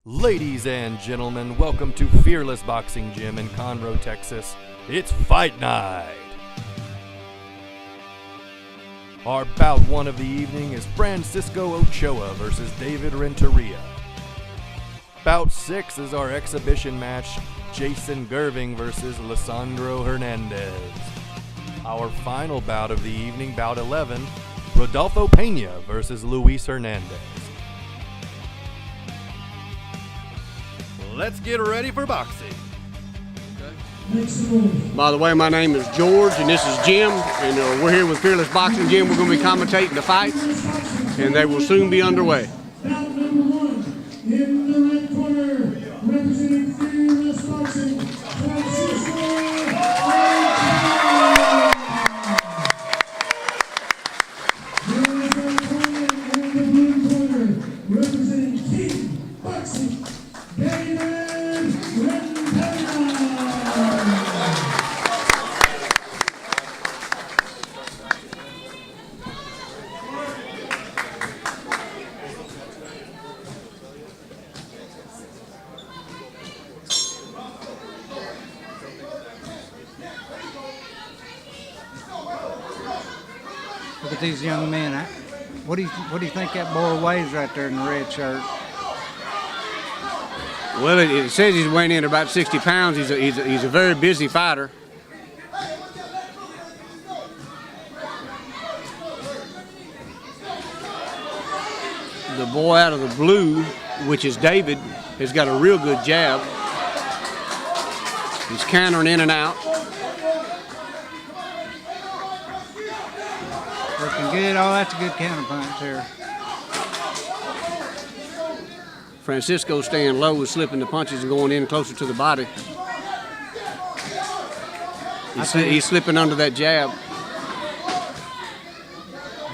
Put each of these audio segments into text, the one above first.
Ladies and gentlemen, welcome to Fearless Boxing Gym in Conroe, Texas. It's fight night. Our bout one of the evening is Francisco Ochoa versus David Renteria. Bout 6 is our exhibition match, Jason Gerving versus Lisandro Hernandez. Our final bout of the evening, bout 11, Rodolfo Pena versus Luis Hernandez. Let's get ready for boxing. By the way, my name is George and this is Jim, and we're here with Fearless Boxing Gym. We're going to be commentating the fights, and they will soon be underway. Bout number 1, in the red corner, representing Fearless Boxing, Francisco Ochoa. In the blue corner, representing King Boxing, David Renteria. Look at these young men. What do you think that boy weighs right there in the red shirt? Well, it says he's weighing in at about 60 pounds. He's a very busy fighter. The boy out of the blue, which is David, has got a real good jab. He's countering in and out. Working good. Oh, that's a good counter punch there. Francisco staying low, is slipping the punches and going in closer to the body. He's slipping under that jab.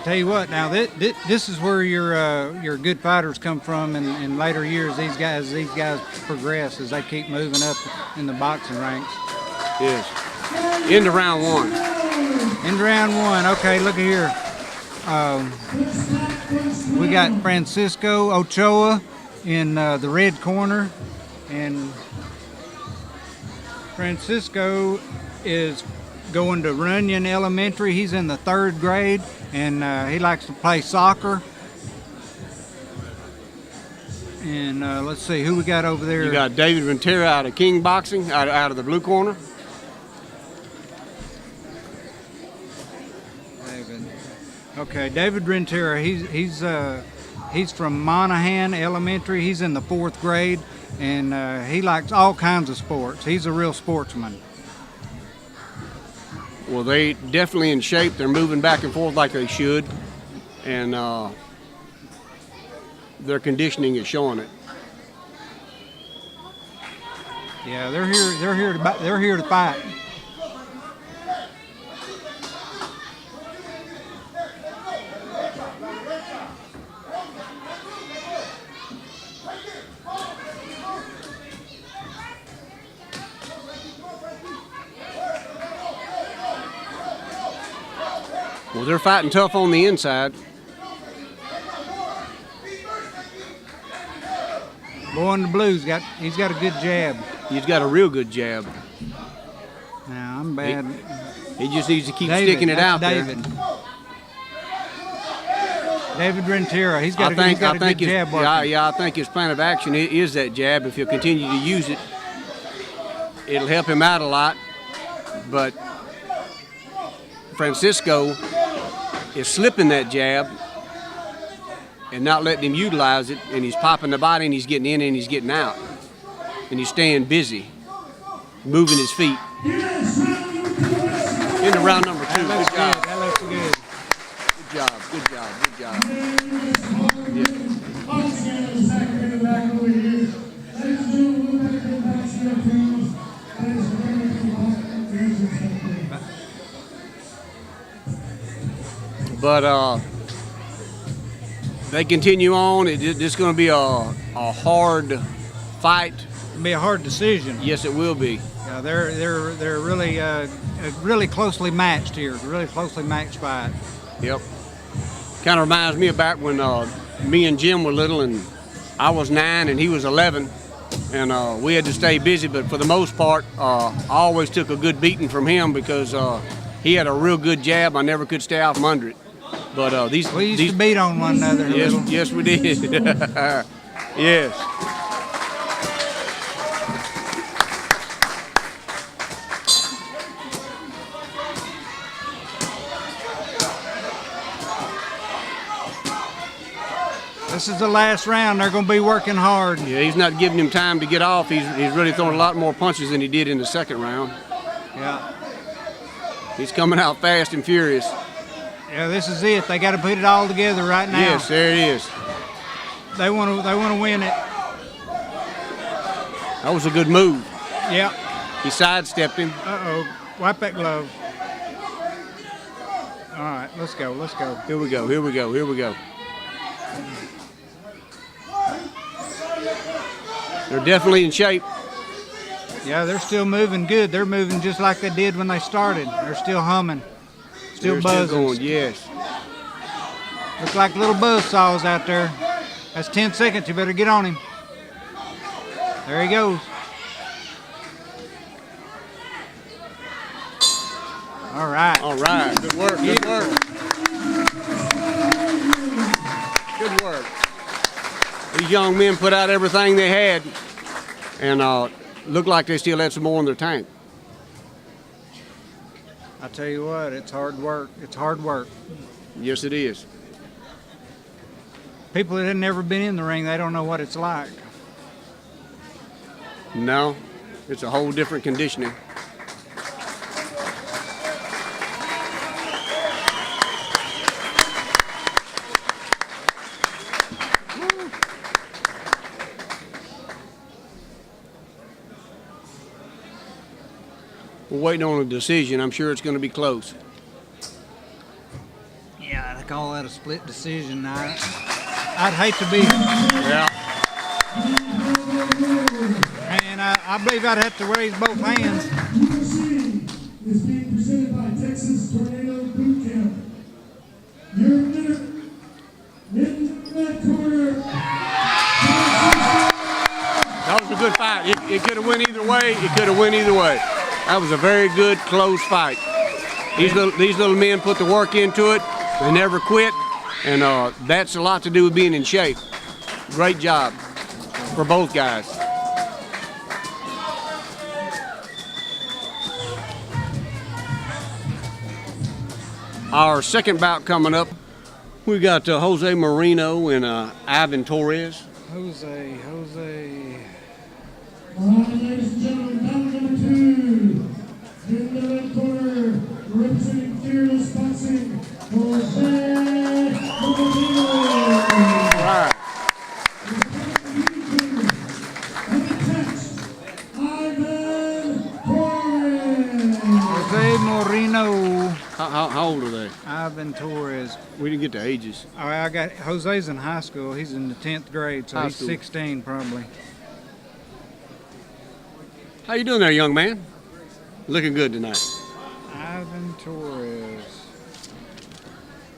Tell you what, now this is where your good fighters come from in later years. These guys progress as they keep moving up in the boxing ranks. Yes. Into round 1. In round 1, okay, look at here. We got Francisco Ochoa in the red corner, and Francisco is going to Runyon Elementary. He's in the 3rd grade, and he likes to play soccer. And let's see who we got over there. You got David Renteria out of King Boxing, out of the blue corner. Okay, David Renteria, he's from Monahan Elementary. He's in the 4th grade, and he likes all kinds of sports. He's a real sportsman. Well, they definitely in shape. They're moving back and forth like they should, and their conditioning is showing it. Yeah, they're here to fight. Well, they're fighting tough on the inside. Boy in the blue's he's got a good jab. He's got a real good jab. Now I'm bad. He just needs to keep sticking it out David. there. David Renteria, he's got a good jab working. Yeah, I think his plan of action is that jab. If he'll continue to use it, it'll help him out a lot. But Francisco is slipping that jab and not letting him utilize it, and he's popping the body, and he's getting in and he's getting out, and he's staying busy, moving his feet. Into round number 2. Good job. That looks good. Good job. Yeah. But they continue on. It's going to be a hard fight. It'll be a hard decision. Yes, it will be. Yeah, they're really closely matched here. Really closely matched fight. Yep. Kind of reminds me of back when me and Jim were little, and I was 9 and he was 11, and we had to stay busy. But for the most part, I always took a good beating from him because he had a real good jab. I never could stay out from under it. But we used to beat on one another. Yes, we did. Yes. This is the last round. They're going to be working hard. Yeah, he's not giving him time to get off. He's really throwing a lot more punches than he did in the second round. Yeah. He's coming out fast and furious. Yeah, this is it. They got to put it all together right now. Yes, there it is. They want to win it. That was a good move. Yeah. He sidestepped him. Uh-oh. Wipe that glove. All right, let's go. Let's go. Here we go. Here we go. Here we go. They're definitely in shape. Yeah, they're still moving good. They're moving just like they did when they started. They're still humming. Still buzzing. Still going, yes. Looks like little buzzsaws out there. That's 10 seconds. You better get on him. There he goes. All right. All right. Good work. Good work. Good work. These young men put out everything they had, and looked like they still had some more in their tank. I tell you what, it's hard work. It's hard work. Yes, it is. People that have never been in the ring, they don't know what it's like. No, it's a whole different conditioning. We're waiting on a decision. I'm sure it's going to be close. Yeah, I call that a split decision. I'd hate to be. Yeah. And I believe I'd have to raise both hands. UFC is being presented by Texas Tornado Boot Camp. Your winner, in that corner. That was a good fight. It could have went either way. It could have went either way. That was a very good, close fight. These little men put the work into it. They never quit, and that's a lot to do with being in shape. Great job for both guys. Our second bout coming up, we got Jose Marino and Ivan Torres. Jose. All right, ladies and gentlemen, bout number 2. In the red corner, representing Fearless Boxing, Jose Marino. All right. Jose Marino. How old are they? Ivan Torres. We didn't get the ages. All right, I got Jose's in high school. He's in the 10th grade, so High he's school. 16 probably. How you doing there, young man? Looking good tonight. Ivan Torres.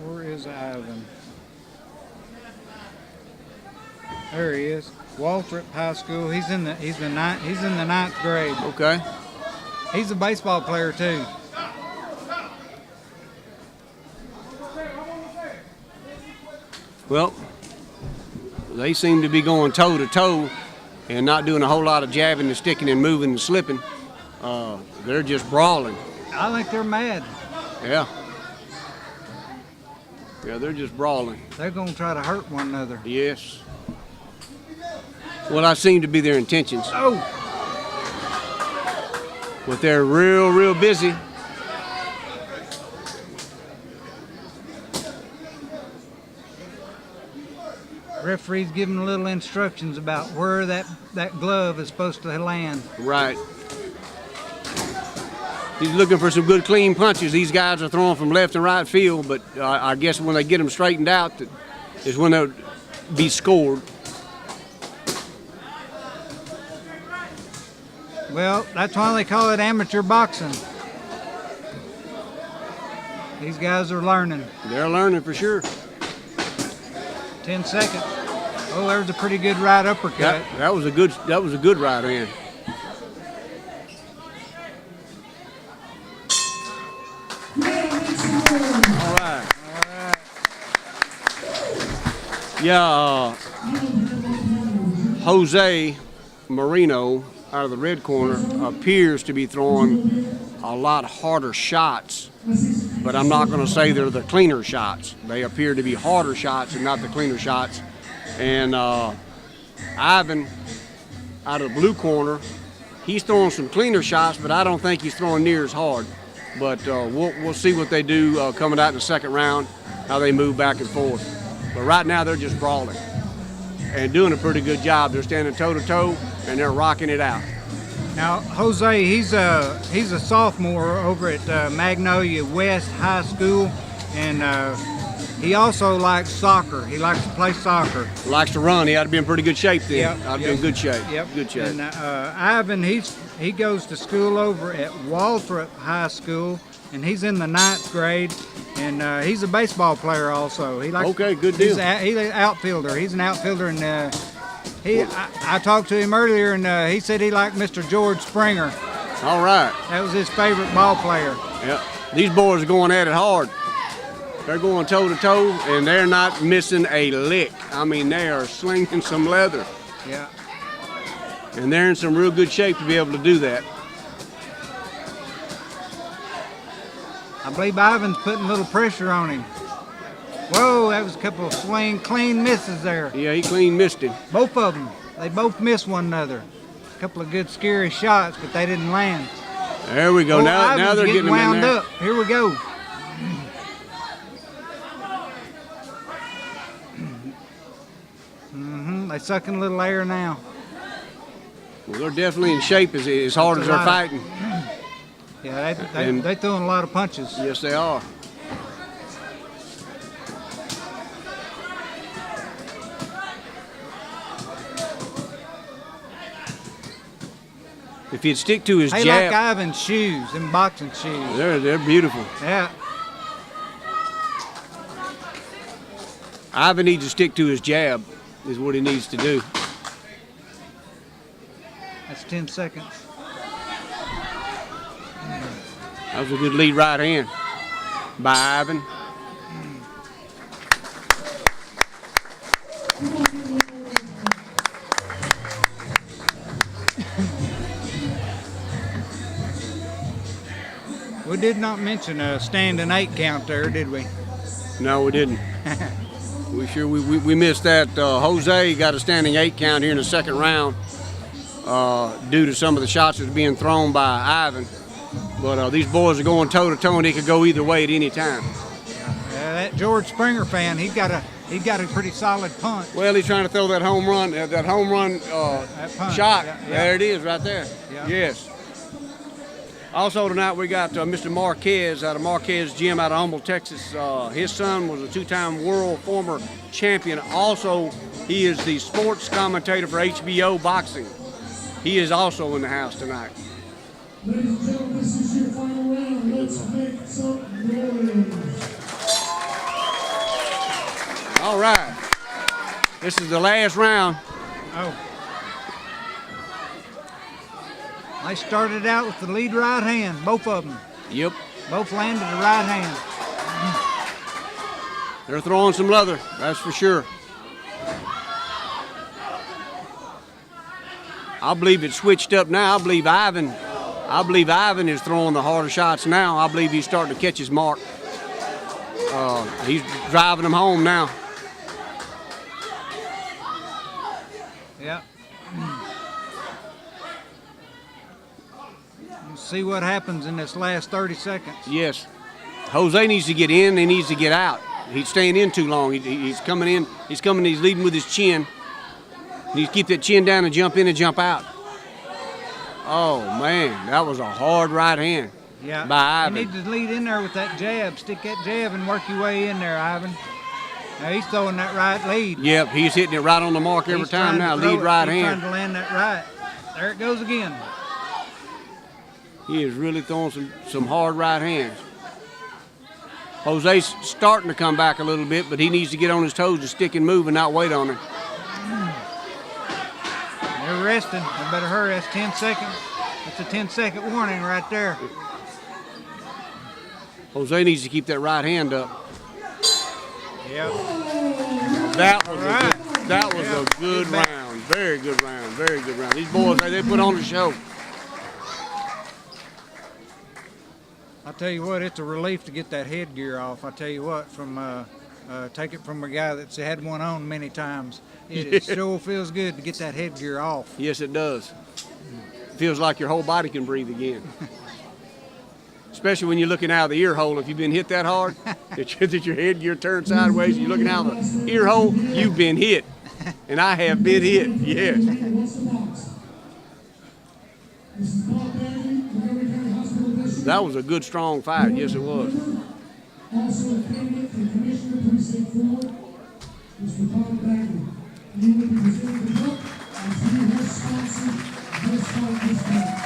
Where is Ivan? There he is. Waltrip High School. He's in the 9th grade. Okay. He's a baseball player too. Well, they seem to be going toe to toe and not doing a whole lot of jabbing and sticking and moving and slipping. They're just brawling. I think they're mad. Yeah. Yeah, they're just brawling. They're going to try to hurt one another. Yes. Well, that seemed to be their intentions. Oh! But they're real busy. Referee's giving a little instructions about where that glove is supposed to land. Right. He's looking for some good clean punches. These guys are throwing from left and right field, but I guess when they get them straightened out is when they'll be scored. Well, that's why they call it amateur boxing. These guys are learning. They're learning for sure. 10 seconds. Oh, there's a pretty good right uppercut. That was a good right hand. All right. Yeah, Jose Marino out of the red corner appears to be throwing a lot harder shots, but I'm not going to say they're the cleaner shots. They appear to be harder shots and not the cleaner shots. And Ivan out of the blue corner, he's throwing some cleaner shots, but I don't think he's throwing near as hard. But we'll see what they do coming out in the second round, how they move back and forth. But right now they're just brawling and doing a pretty good job. They're standing toe-to-toe, and they're rocking it out. Now, Jose, he's a sophomore over at Magnolia West High School, and he also likes soccer. He likes to play soccer. Likes to run. He ought to be in pretty good shape then. Yep, Ought to be in good shape. Yep. Good shape. And Ivan, he goes to school over at Waltrip High School, and he's in the 9th grade, and he's a baseball player also. He likes. Okay, good deal. He's an outfielder. He's an outfielder, and I talked to him earlier, and he said he liked Mr. George Springer. All right. That was his favorite ball player. Yep. These boys are going at it hard. They're going toe-to-toe, and they're not missing a lick. I mean, they are slinging some leather. Yeah. And they're in some real good shape to be able to do that. I believe Ivan's putting a little pressure on him. Whoa, that was a couple of clean misses there. Yeah, he clean missed him. Both of them. They both missed one another. A couple of good scary shots, but they didn't land. There we go. Now they're getting wound him in there. up. Here we go. They're sucking a little air now. Well, they're definitely in shape as hard as they're fighting. Yeah, they're throwing a lot of punches. Yes, they are. If he'd stick to his They jab, like Ivan's shoes, them boxing shoes. they're beautiful. Yeah. Ivan needs to stick to his jab, is what he needs to do. That's 10 seconds. That was a good lead right hand by Ivan. We did not mention a standing 8 count there, did we? No, we didn't. We missed that. Jose got a standing 8 count here in the second round due to some of the shots that were being thrown by Ivan. But these boys are going toe-to-toe, and they could go either way at any time. That George Springer fan, he got a pretty solid punch. Well, he's trying to throw that home run, punch, shot. yeah. There it is right there. Yeah. Yes. Also tonight we got Mr. Marquez out of Marquez Gym out of Humble, Texas. His son was a 2-time world former champion. Also, he is the sports commentator for HBO Boxing. He is also in the house tonight. Ladies and gentlemen, this is your final round. Let's make some noise. All right. This is the last round. Oh. They started out with the lead right hand, both of them. Yep. Both landed the right hand. They're throwing some leather, that's for sure. I believe it's switched up now. I believe Ivan is throwing the harder shots now. I believe he's starting to catch his mark. He's driving them home now. Yeah. See what happens in this last 30 seconds. Yes. Jose needs to get in. He needs to get out. He's staying in too long. He's coming in. He's leading with his chin. He needs to keep that chin down and jump in and jump out. Oh, man. That was a hard right hand by Ivan. You need to lead in there with that jab. Stick that jab and work your way in there, Ivan. Now he's throwing that right lead. Yep, he's hitting it right on the mark every time now. Lead right hand. He's trying to land that right. There it goes again. He is really throwing some hard right hands. Jose's starting to come back a little bit, but he needs to get on his toes and stick and move and not wait on him. resting. They better hurry. That's 10 seconds. That's a 10-second warning right there. Jose needs to keep that right hand up. Yep. That was a good round. Very good round. Very good round. These boys, they put on the show. I tell you what, it's a relief to get that headgear off. I tell you what, from take it from a guy that's had one on many times. It sure feels good to get that headgear off. Yes, it does. Feels like your whole body can breathe again. Especially when you're looking out of the ear hole. If you've been hit that hard, that your headgear turned sideways, and you're looking out of the ear hole, you've been hit. And I have been hit, yes. That was a good, strong fight. Yes, it was. Also a candidate for Commissioner Precinct 4, Mr. Bob Bagley. You will be presenting the book as he has sponsored this fight this time.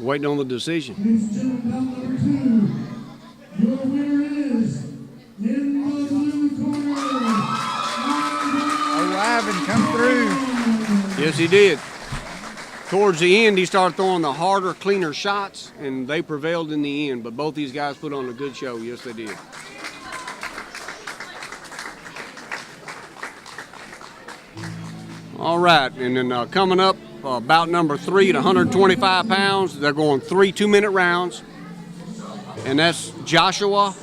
Waiting on the decision. Ladies and gentlemen, bout number 2. Your winner is, in the blue corner, Oh, Ivan come through. Yes, he did. Towards the end, he started throwing the harder, cleaner shots, and they prevailed in the end. But both these guys put on a good show. Yes, they did. All right, and then coming up, bout number 3 at 125 pounds. They're going 3 2-minute rounds. And that's Joshua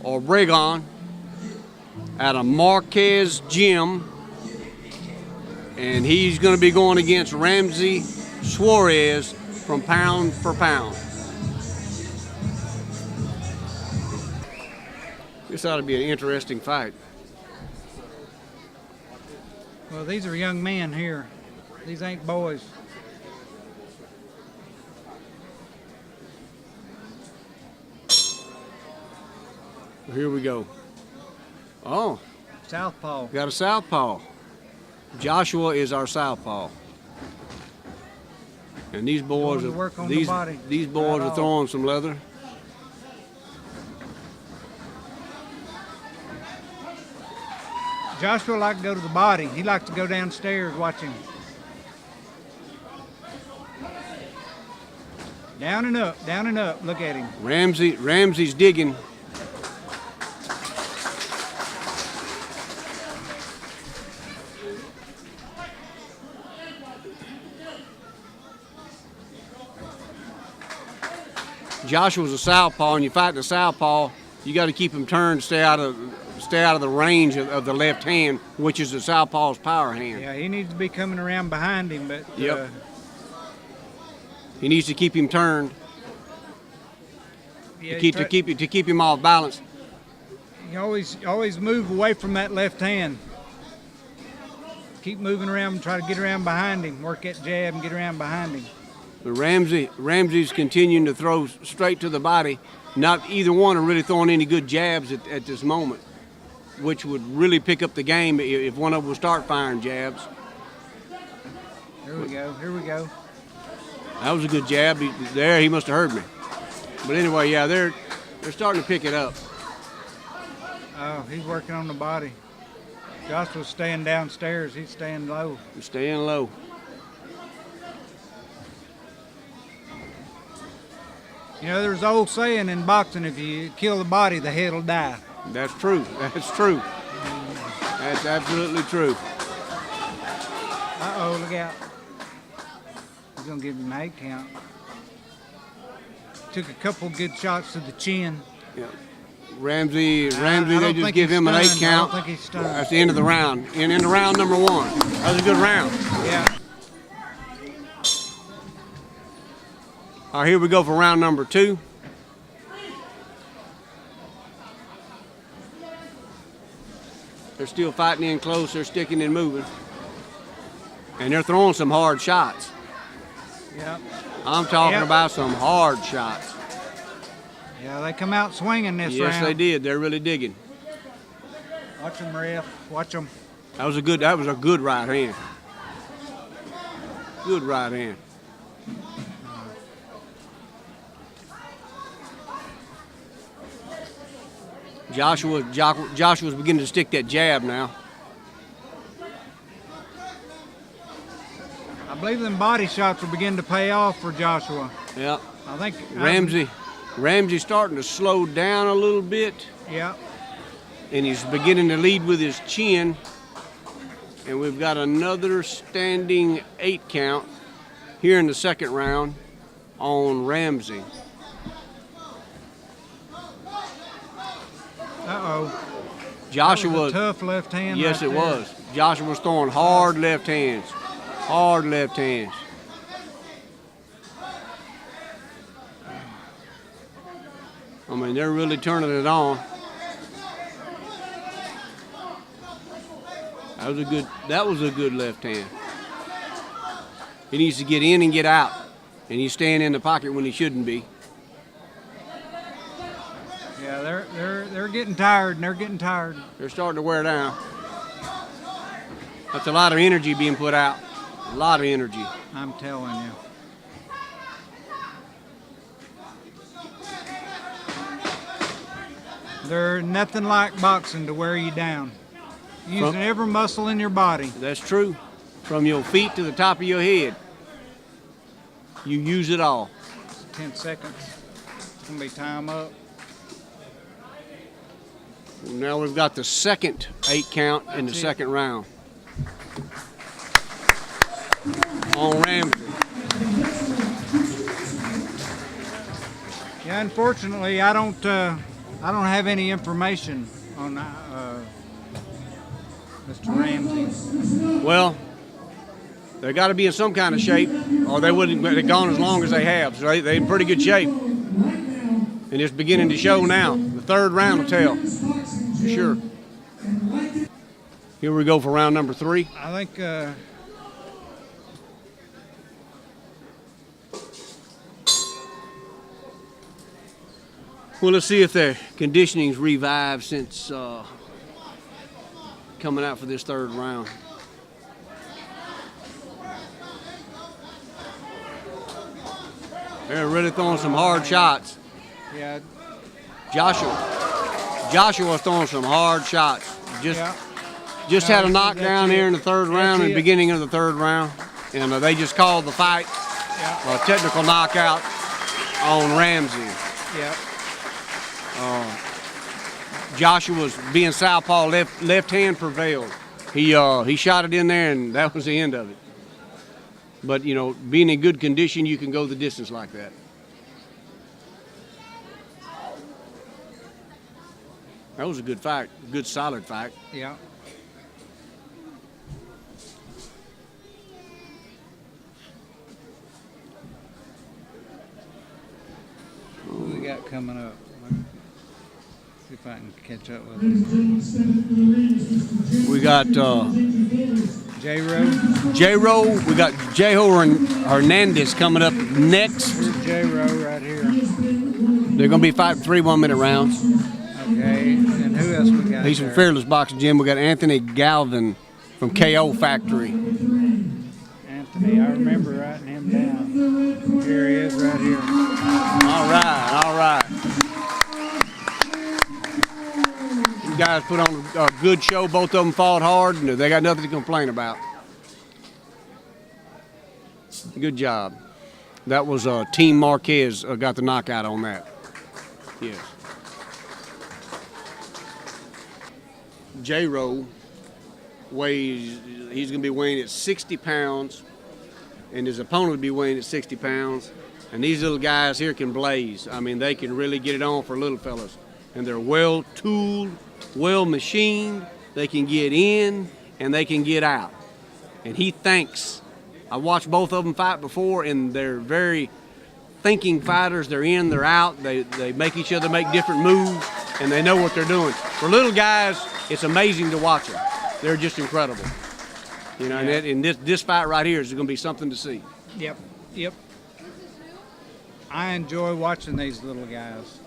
Obregon out of Marquez Gym. And he's going to be going against Ramsey Suarez from Pound for Pound. This ought to be an interesting fight. Well, these are young men here. These ain't boys. Here we go. Oh, Southpaw. got a southpaw. Joshua is our southpaw. And these boys Going to work on these the body. boys Right are off. throwing some leather. Joshua likes to go to the body. He likes to go downstairs, watch him. Down and up, down and up. Look at him. Ramsey's digging. Joshua's a southpaw, and you fight the southpaw, you got to keep him turned, stay out of the range of the left hand, which is the southpaw's power hand. Yeah, he needs to be coming around behind him, but Yep. He needs to keep him turned yeah, to keep him off balance. you always move away from that left hand. Keep moving around and try to get around behind him. Work that jab and get around behind him. But Ramsey's continuing to throw straight to the body. Not either one are really throwing any good jabs at this moment, which would really pick up the game if one of them would start firing jabs. Here we go. Here we go. That was a good jab. He must have heard me. But anyway, yeah, they're starting to pick it up. Oh, he's working on the body. Joshua's staying downstairs. He's staying low. They're staying low. You know, there's an old saying in boxing, if you kill the body, the head will die. That's true. That's true. That's absolutely true. Uh-oh, look out. He's going to give him an 8 count. Took a couple good shots to the chin. Yeah. Ramsey, I they don't just think give he's him an 8 stunned. count. I don't think he's stunned. That's the end of the round. And into round number 1. That was a good round. Yeah. All right, here we go for round number 2. They're still fighting in close. They're sticking and moving. And they're throwing some hard shots. Yep. I'm talking Yep. about some hard shots. Yeah, they come out swinging this round. Yes, they did. They're really digging. Watch him, ref. Watch him. That was a good right hand. Good right hand. Joshua's beginning to stick that jab now. I believe them body shots will begin to pay off for Joshua. Yeah. I think Ramsey's starting to slow down a little bit. Yeah. And he's beginning to lead with his chin. And we've got another standing 8 count here in the second round on Ramsey. Uh-oh. Joshua. That was a tough left hand. Yes, right it there. was. Joshua was throwing hard left hands. Hard left hands. I mean, they're really turning it on. That was a good left hand. He needs to get in and get out, and he's staying in the pocket when he shouldn't be. Yeah, they're getting tired, and they're getting tired. They're starting to wear down. That's a lot of energy being put out. A lot of energy. I'm telling you. There's nothing like boxing to wear you down. Using every muscle in your body. That's true. From your feet to the top of your head. You use it all. 10 seconds. It's going to be time up. Well, now we've got the second 8 count in the second round. On Ramsey. Yeah, unfortunately, I don't have any information on Mr. Ramsey. Well, they got to be in some kind of shape, or they wouldn't have gone as long as they have. So they're in pretty good shape, and it's beginning to show now. The third round will tell, for sure. Here we go for round number 3. I think. Well, let's see if their conditioning's revived since coming out for this third round. They're really throwing some hard shots. Yeah. Joshua's throwing some hard shots. Just had a knockdown here in the third round and beginning of the third round. And they just called the fight a technical knockout on Ramsey. Yeah. Joshua's being southpaw, left hand prevailed. He shot it in there, and that was the end of it. But, you know, being in good condition, you can go the distance like that. That was a good fight, good solid fight. Yeah. What we got coming up? See if I can catch up with it. We got J-Row. We got J-Ho Hernandez coming up next. Here's J-Row right here. They're going to be fighting 3 1-minute rounds. Okay, and who else we got? He's from Fearless Boxing Gym. We got Anthony Galvin from KO Factory. Anthony, I remember writing him down. Here he is right here. All right. These guys put on a good show. Both of them fought hard, and they got nothing to complain about. Good job. That was Team Marquez got the knockout on that. Yes. J-Row weighs, he's going to be weighing at 60 pounds, and his opponent would be weighing at 60 pounds. And these little guys here can blaze. I mean, they can really get it on for little fellas. And they're well-tooled, well-machined. They can get in, and they can get out. And he thinks. I watched both of them fight before, and they're very thinking fighters. They're in, they're out. They make each other make different moves, and they know what they're doing. For little guys, it's amazing to watch them. They're just incredible. You know, and this fight right here is going to be something to see. Yep. I enjoy watching these little guys.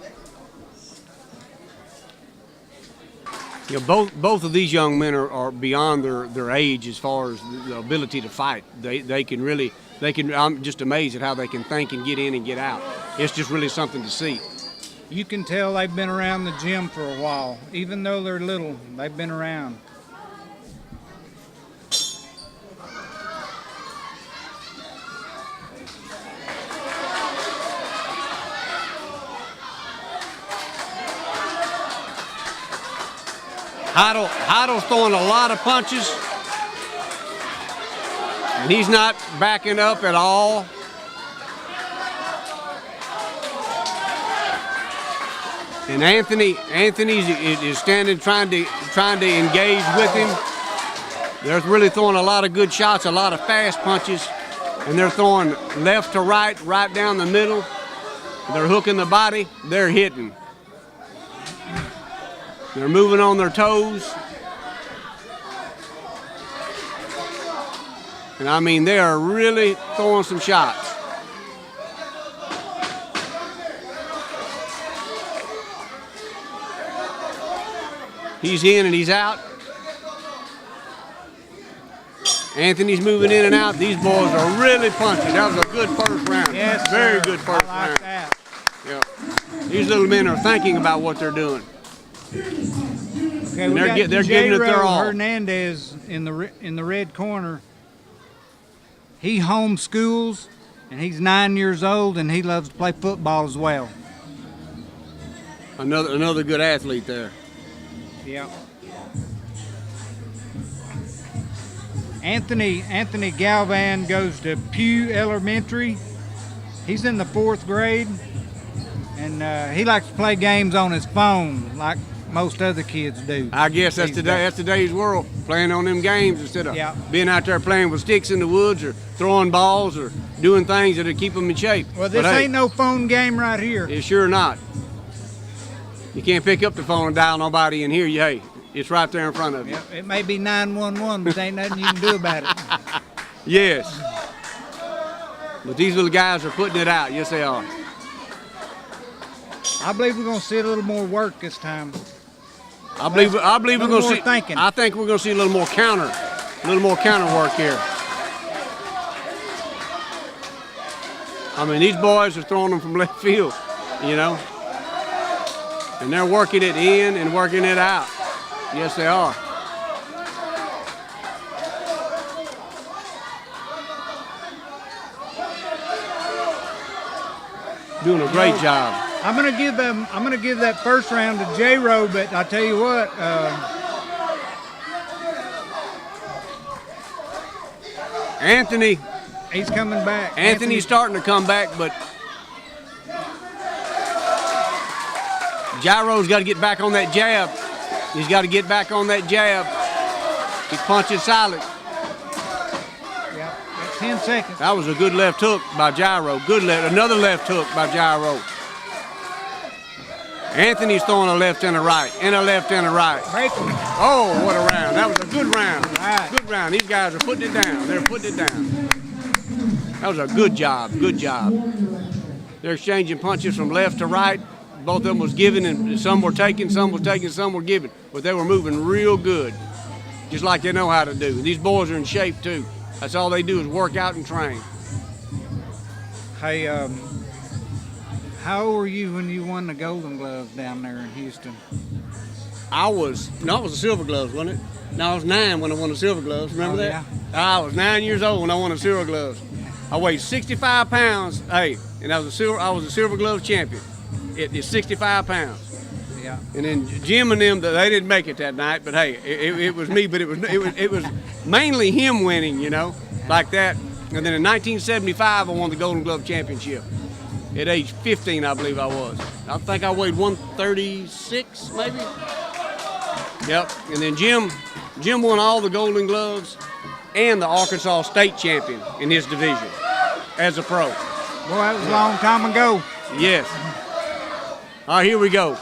You know, both of these young men are beyond their age as far as the ability to fight. They can really, I'm just amazed at how they can think and get in and get out. It's just really something to see. You can tell they've been around the gym for a while. Even though they're little, they've been around. Heidel's throwing a lot of punches, and he's not backing up at all. And Anthony is standing trying to engage with him. They're really throwing a lot of good shots, a lot of fast punches, and they're throwing left to right, right down the middle. They're hooking the body, they're hitting. They're moving on their toes. And I mean, they are really throwing some shots. He's in and he's out. Anthony's moving in and out. These boys are really punching. That was a good first round. Yes, very sir. good first I like round. that. Yeah. These little men are thinking about what they're doing. Okay, we they're got they're giving it their J-Ro all. Hernandez in the red corner. He homeschools, and he's 9 years old, and he loves to play football as well. Another good athlete there. Yeah. Anthony Galvan goes to Pew Elementary. He's in the 4th grade, and he likes to play games on his phone like most other kids do. I guess that's today's world, playing on them games instead of being out there playing with sticks in the woods or throwing balls or doing things that'll keep them in shape. Well, this ain't no phone game right here. It's sure not. You can't pick up the phone and dial nobody and hear you. Hey, it's right there in front of you. Yep, it may be 911, but there ain't nothing you can do about it. Yes. But these little guys are putting it out. Yes, they are. I believe we're going to see a little more work this time. I believe we're going to see. Thinking. I think we're going to see a little more counter work here. I mean, these boys are throwing them from left field, you know, and they're working it in and working it out. Yes, they are. Doing a great job. I'm gonna give that first round to J-Ro, but I tell you what, Anthony, he's coming back. Anthony's starting to come back, but Gyro's got to get back on that jab. He's got to get back on that jab. He's punching silent. Yeah, 10 seconds. That was a good left hook by Gyro. Another left hook by Gyro. Anthony's throwing a left and a right, and a left and a right. Break him. Oh, what a round. That was a good round. Right. Good round. These guys are putting it down. They're putting it down. That was a good job. Good job. They're exchanging punches from left to right. Both of them was giving, and some were taking, some were giving. But they were moving real good, just like they know how to do. And these boys are in shape, too. That's all they do is work out and train. Hey, how old were you when you won the Golden Gloves down there in Houston? I was the Silver Gloves, wasn't it? No, I was 9 when I won the Silver Gloves. Remember that? Yeah. I was 9 years old when I won the Silver Gloves. I weighed 65 pounds, hey, and I was a Silver Glove champion. It's 65 pounds. Yeah. And then Jim and them, they didn't make it that night, but hey, it was me. But it was mainly him winning, you know, like that. And then in 1975, I won the Golden Glove championship. At age 15, I believe I was. I think I weighed 136, maybe. Yep. And then Jim won all the Golden Gloves and the Arkansas State champion in his division as a pro. Boy, that was a long time ago. Yes. All right, here we go.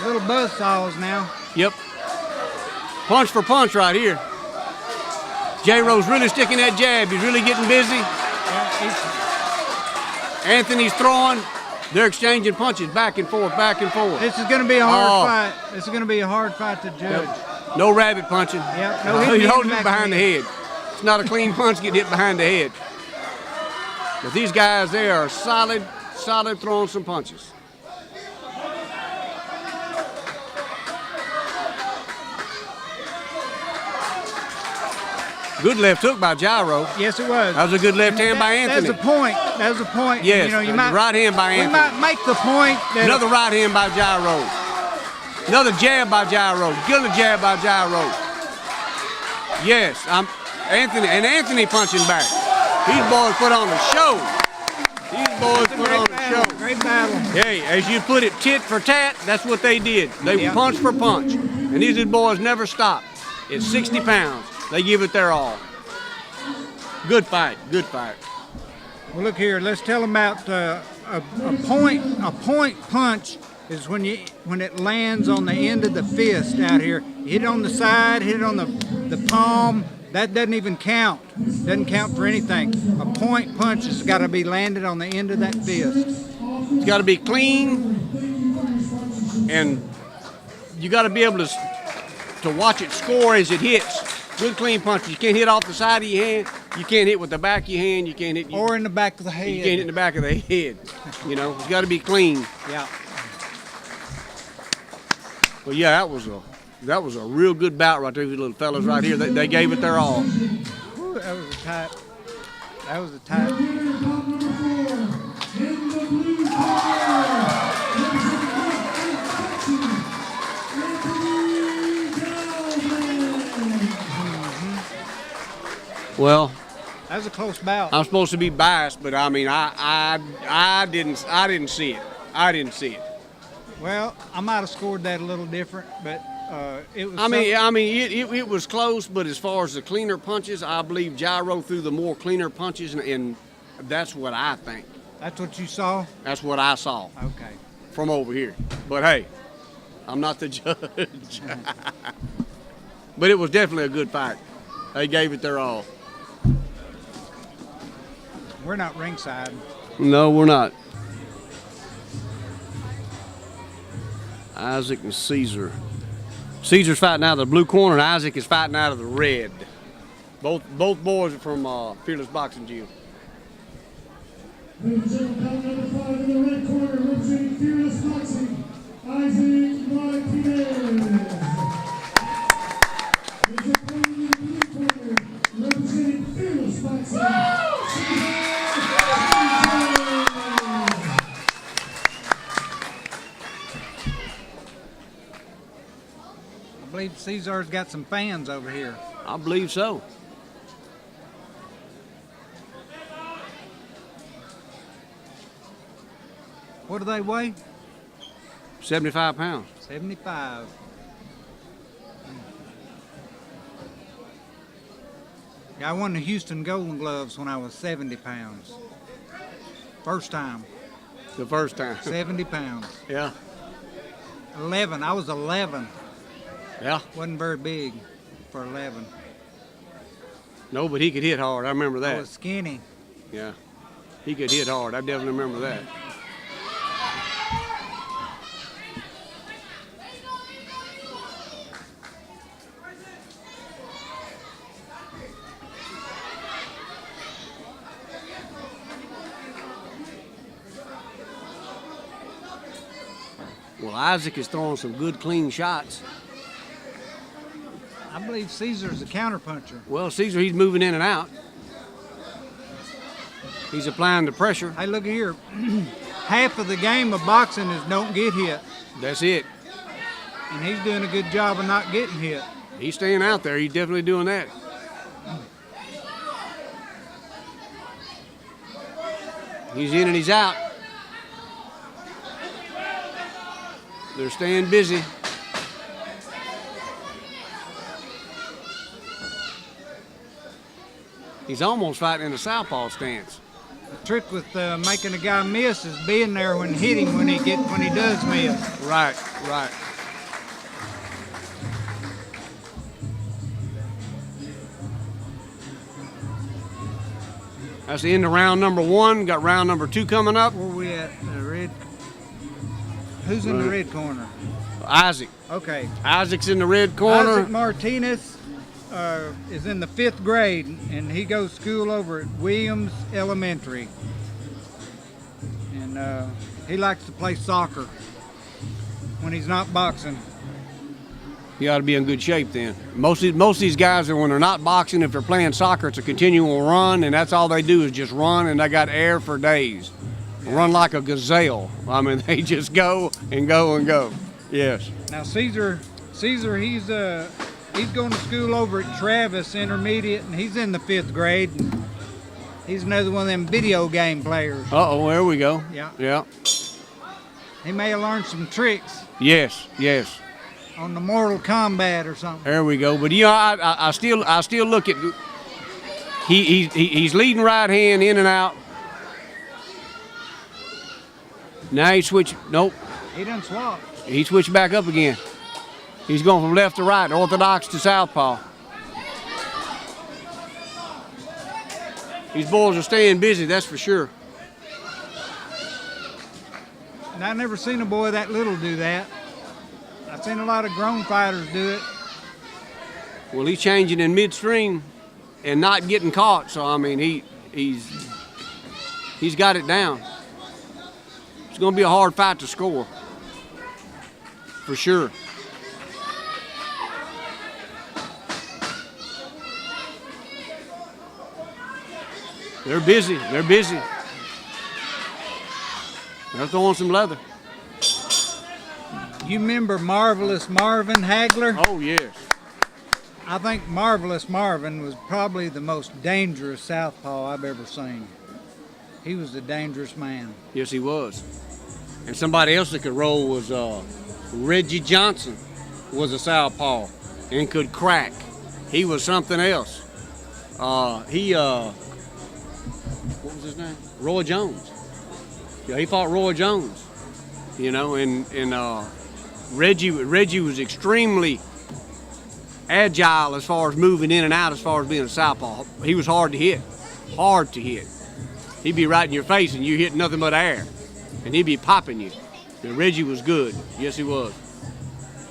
Little buzzsaws now. Yep. Punch for punch right here. J-Ro's really sticking that jab. He's really getting busy. Yeah, Anthony's throwing. They're exchanging punches back and forth, back and forth. This is going to be a hard fight. This is going to be a hard fight to judge. No rabbit punching. Yep. You hold it behind the head. It's not a clean punch, get hit behind the head. But these guys, they are solid throwing some punches. Good left hook by Gyro. Yes, it was. That was a good left hand by Anthony. That's a point. That was a point. Yes, you know, you might, right hand by Anthony. We might make the point that another right hand by Gyro. Another jab by Gyro. Another jab by Gyro. Yes, Anthony punching back. These boys put on a show. These boys put on a show. Great battle. Hey, as you put it, tit for tat, that's what they did. They punch for punch. And these boys never stopped. It's 60 pounds. They give it their all. Good fight, good fight. Well, look here. Let's tell them about a point. A point punch is when it lands on the end of the fist out here. Hit it on the side, hit it on the palm. That doesn't even count. Doesn't count for anything. A point punch has got to be landed on the end of that fist. It's got to be clean, and you got to be able to watch it score as it hits. Good clean punches. You can't hit off the side of your hand. You can't hit with the back of your hand. You can't hit. Or in the back of the head. You can't hit in the back of the head. You know, it's got to be clean. Yeah. Well, yeah, that was a real good bout right there. These little fellas right here, they gave it their all. Ooh, that was a tight. That was a tight. Well, that was a close bout. I'm supposed to be biased, but I mean, I didn't see it. I didn't see it. Well, I might have scored that a little different, but it was. It was close, but as far as the cleaner punches, I believe Gyro threw the more cleaner punches, and that's what I think. That's what you saw? That's what I saw. Okay. From over here. But hey, I'm not the judge. But it was definitely a good fight. They gave it their all. We're not ringside. No, we're not. Isaac and Caesar. Caesar's fighting out of the blue corner, and Isaac is fighting out of the red. Both boys are from Fearless Boxing Gym. Ladies and gentlemen, bout number 5 in the red corner, representing Fearless Boxing, Isaac Martinez. His opponent in the blue corner, representing Fearless Boxing, I believe Caesar's got some fans over here. I believe so. What do they weigh? 75 pounds. 75. Yeah, I won the Houston Golden Gloves when I was 70 pounds. First time. The first time. 70 pounds. Yeah. 11. I was 11. Yeah. Wasn't very big for 11. No, but he could hit hard. I remember that. I was skinny. Yeah. He could hit hard. I definitely remember that. Well, Isaac is throwing some good, clean shots. I believe Caesar's a counterpuncher. Well, Caesar, he's moving in and out. He's applying the pressure. Hey, look here. Half of the game of boxing is don't get hit. That's it. And he's doing a good job of not getting hit. He's staying out there. He's definitely doing that. He's in and he's out. They're staying busy. He's almost fighting in a southpaw stance. The trick with making a guy miss is being there when hitting when he does miss. Right, right. That's the end of round number 1. Got round number 2 coming up. Where we at? The red Who's in the red corner? Isaac. Okay. Isaac's in the red corner. Isaac Martinez is in the 5th grade, and he goes to school over at Williams Elementary. And he likes to play soccer when he's not boxing. You ought to be in good shape then. Most of these guys, when they're not boxing, if they're playing soccer, it's a continual run, and that's all they do is just run, and they got air for days. Run like a gazelle. I mean, they just go and go and go. Yes. Now Caesar, he's going to school over at Travis Intermediate, and he's in the 5th grade. And he's another one of them video game players. Uh-oh, there we go. Yeah. Yeah. He may have learned some tricks Yes, yes. on the Mortal Kombat or something. There we go. But I still look at he's leading right hand in and out. Now he switched. Nope. He done swapped. He switched back up again. He's going from left to right, orthodox to southpaw. These boys are staying busy, that's for sure. And I never seen a boy that little do that. I've seen a lot of grown fighters do it. Well, he's changing in midstream and not getting caught. So I mean, he's got it down. It's going to be a hard fight to score, for sure. They're busy. They're busy. They're throwing some leather. You remember Marvelous Marvin Hagler? Oh, yes. I think Marvelous Marvin was probably the most dangerous southpaw I've ever seen. He was a dangerous man. Yes, he was. And somebody else that could roll was Reggie Johnson, was a southpaw and could crack. He was something else. What was his name? Roy Jones. Yeah, he fought Roy Jones. You know, and Reggie was extremely agile as far as moving in and out, as far as being a southpaw. He was hard to hit. Hard to hit. He'd be right in your face and you hit nothing but air. And he'd be popping you. And Reggie was good. Yes, he was.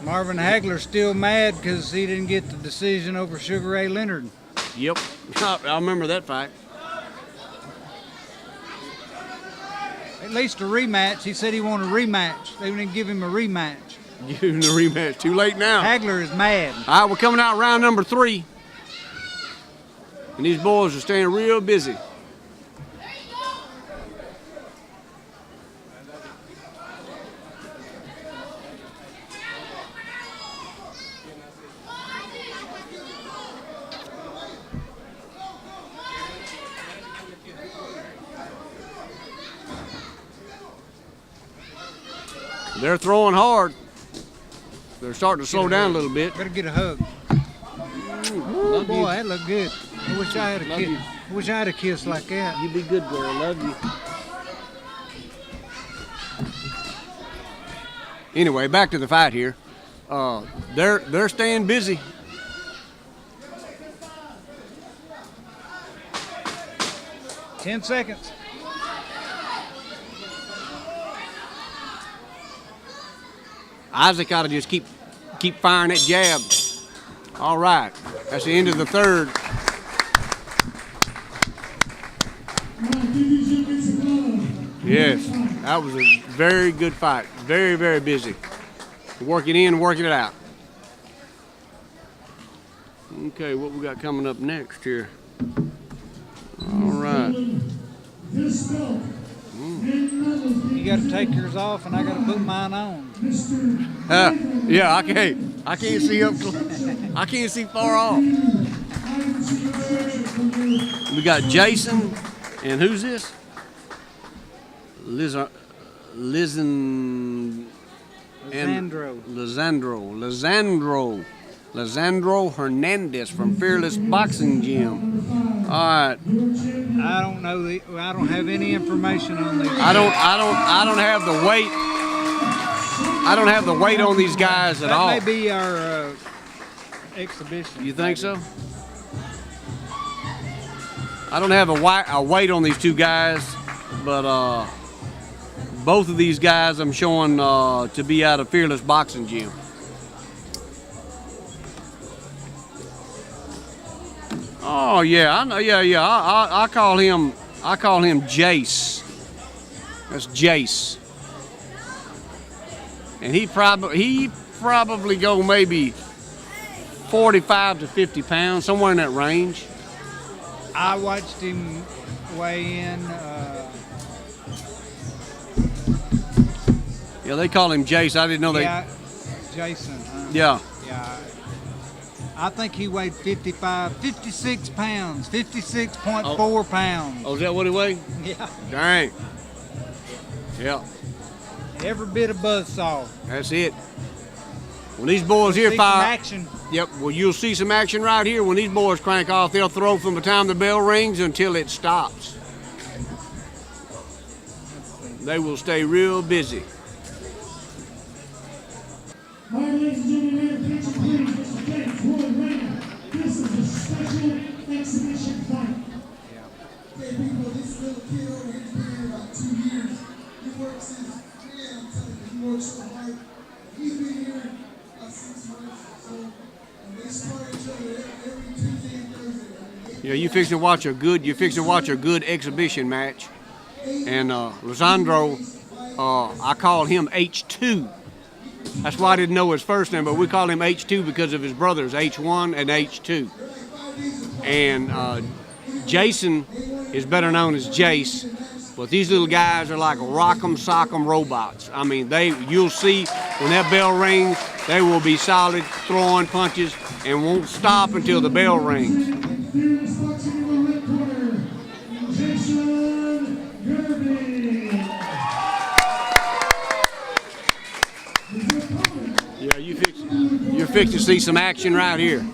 Marvin Hagler's still mad because he didn't get the decision over Sugar Ray Leonard. Yep. I remember that fight. At least a rematch. He said he wanted a rematch. They didn't give him a rematch. Give him the rematch. Too late now. Hagler is mad. All right, we're coming out round number 3. And these boys are staying real busy. They're throwing hard. They're starting to slow down a little bit. Better get a hug. Oh boy, that looked good. I wish I had a kiss. I wish I had a kiss like that. You be good, girl. Love you. Anyway, back to the fight here. They're staying busy. Ten seconds. Isaac ought to just keep firing that jab. All right, that's the end of the 3rd. Yes, that was a very good fight. Very, very busy. Working in, working it out. Okay, what we got coming up next here? All right. You got to take yours off, and I got to put mine on. Yeah, I can't see up. I can't see far off. We got Jason, and who's this? Lisandro Hernandez from Fearless Boxing Gym. All right. I don't know. I don't have any information on these. I don't have the weight. I don't have the weight on these guys at all. That may be our exhibition. You think so? I don't have a weight on these two guys, but Both of these guys I'm showing to be out of Fearless Boxing Gym. Oh yeah, I know. Yeah. I call him Jace. That's Jace. And he probably go maybe 45 to 50 pounds, somewhere in that range. I watched him weigh in. Yeah, they call him Jace. I didn't know Yeah, Jason. Yeah. Yeah. I think he weighed 56 pounds, 56.4 pounds. Oh, is that what he weighed? Yeah. Dang. Yeah, Every bit of buzzsaw. that's it. When these boys here See some fire, action. yep. Well, you'll see some action right here. When these boys crank off, they'll throw from the time the bell rings until it stops. They will stay real busy. All right, ladies and gentlemen, attention please, Mr. James Roy Rayner. This is a special exhibition fight. Hey people, this little kid over here, he's been here about 2 years. He works his, man, I'm telling you, he works so hard. He's been here about 6 months, so and they spar each other every Tuesday and Thursday. Yeah, you fix to watch a good exhibition match. And Lisandro, I call him H2. That's why I didn't know his first name, but we call him H2 because of his brothers, H1 and H2. And Jason is better known as Jace, but these little guys are like rock'em sock'em robots. I mean, you'll see when that bell rings, they will be solid throwing punches and won't stop until the bell rings. Fearless boxing in the red corner, Jason Gerving. Yeah, you're fixing to see some action right here.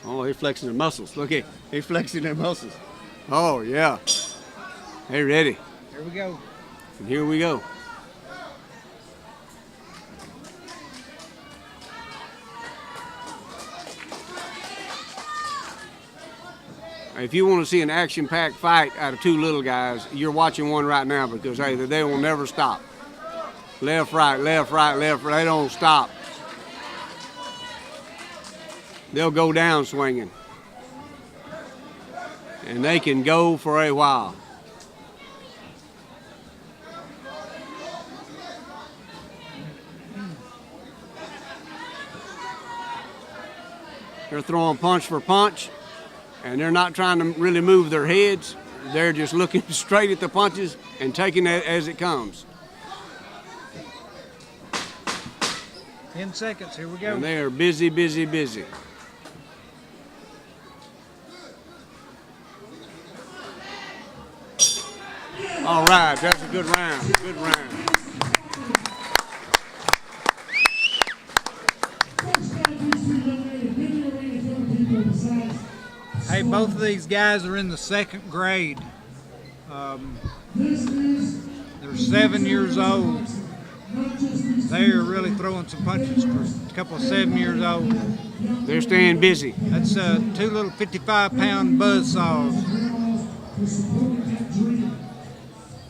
Oh, he's flexing their muscles. Look at, he's flexing their muscles. Oh, yeah. Hey, ready. Here we go. And here we go. If you want to see an action-packed fight out of two little guys, you're watching one right now because, hey, they will never stop. Left, right, left, right, left, right. They don't stop. They'll go down swinging. And they can go for a while. They're throwing punch for punch, and they're not trying to really move their heads. They're just looking straight at the punches and taking it as it comes. 10 seconds, here we go. And they are busy, busy, busy. All right, that's a good round, good round. Hey, both of these guys are in the second grade. They're 7 years old. They are really throwing some punches for a couple of 7 years old. They're staying busy. That's two little 55-pound buzzsaws.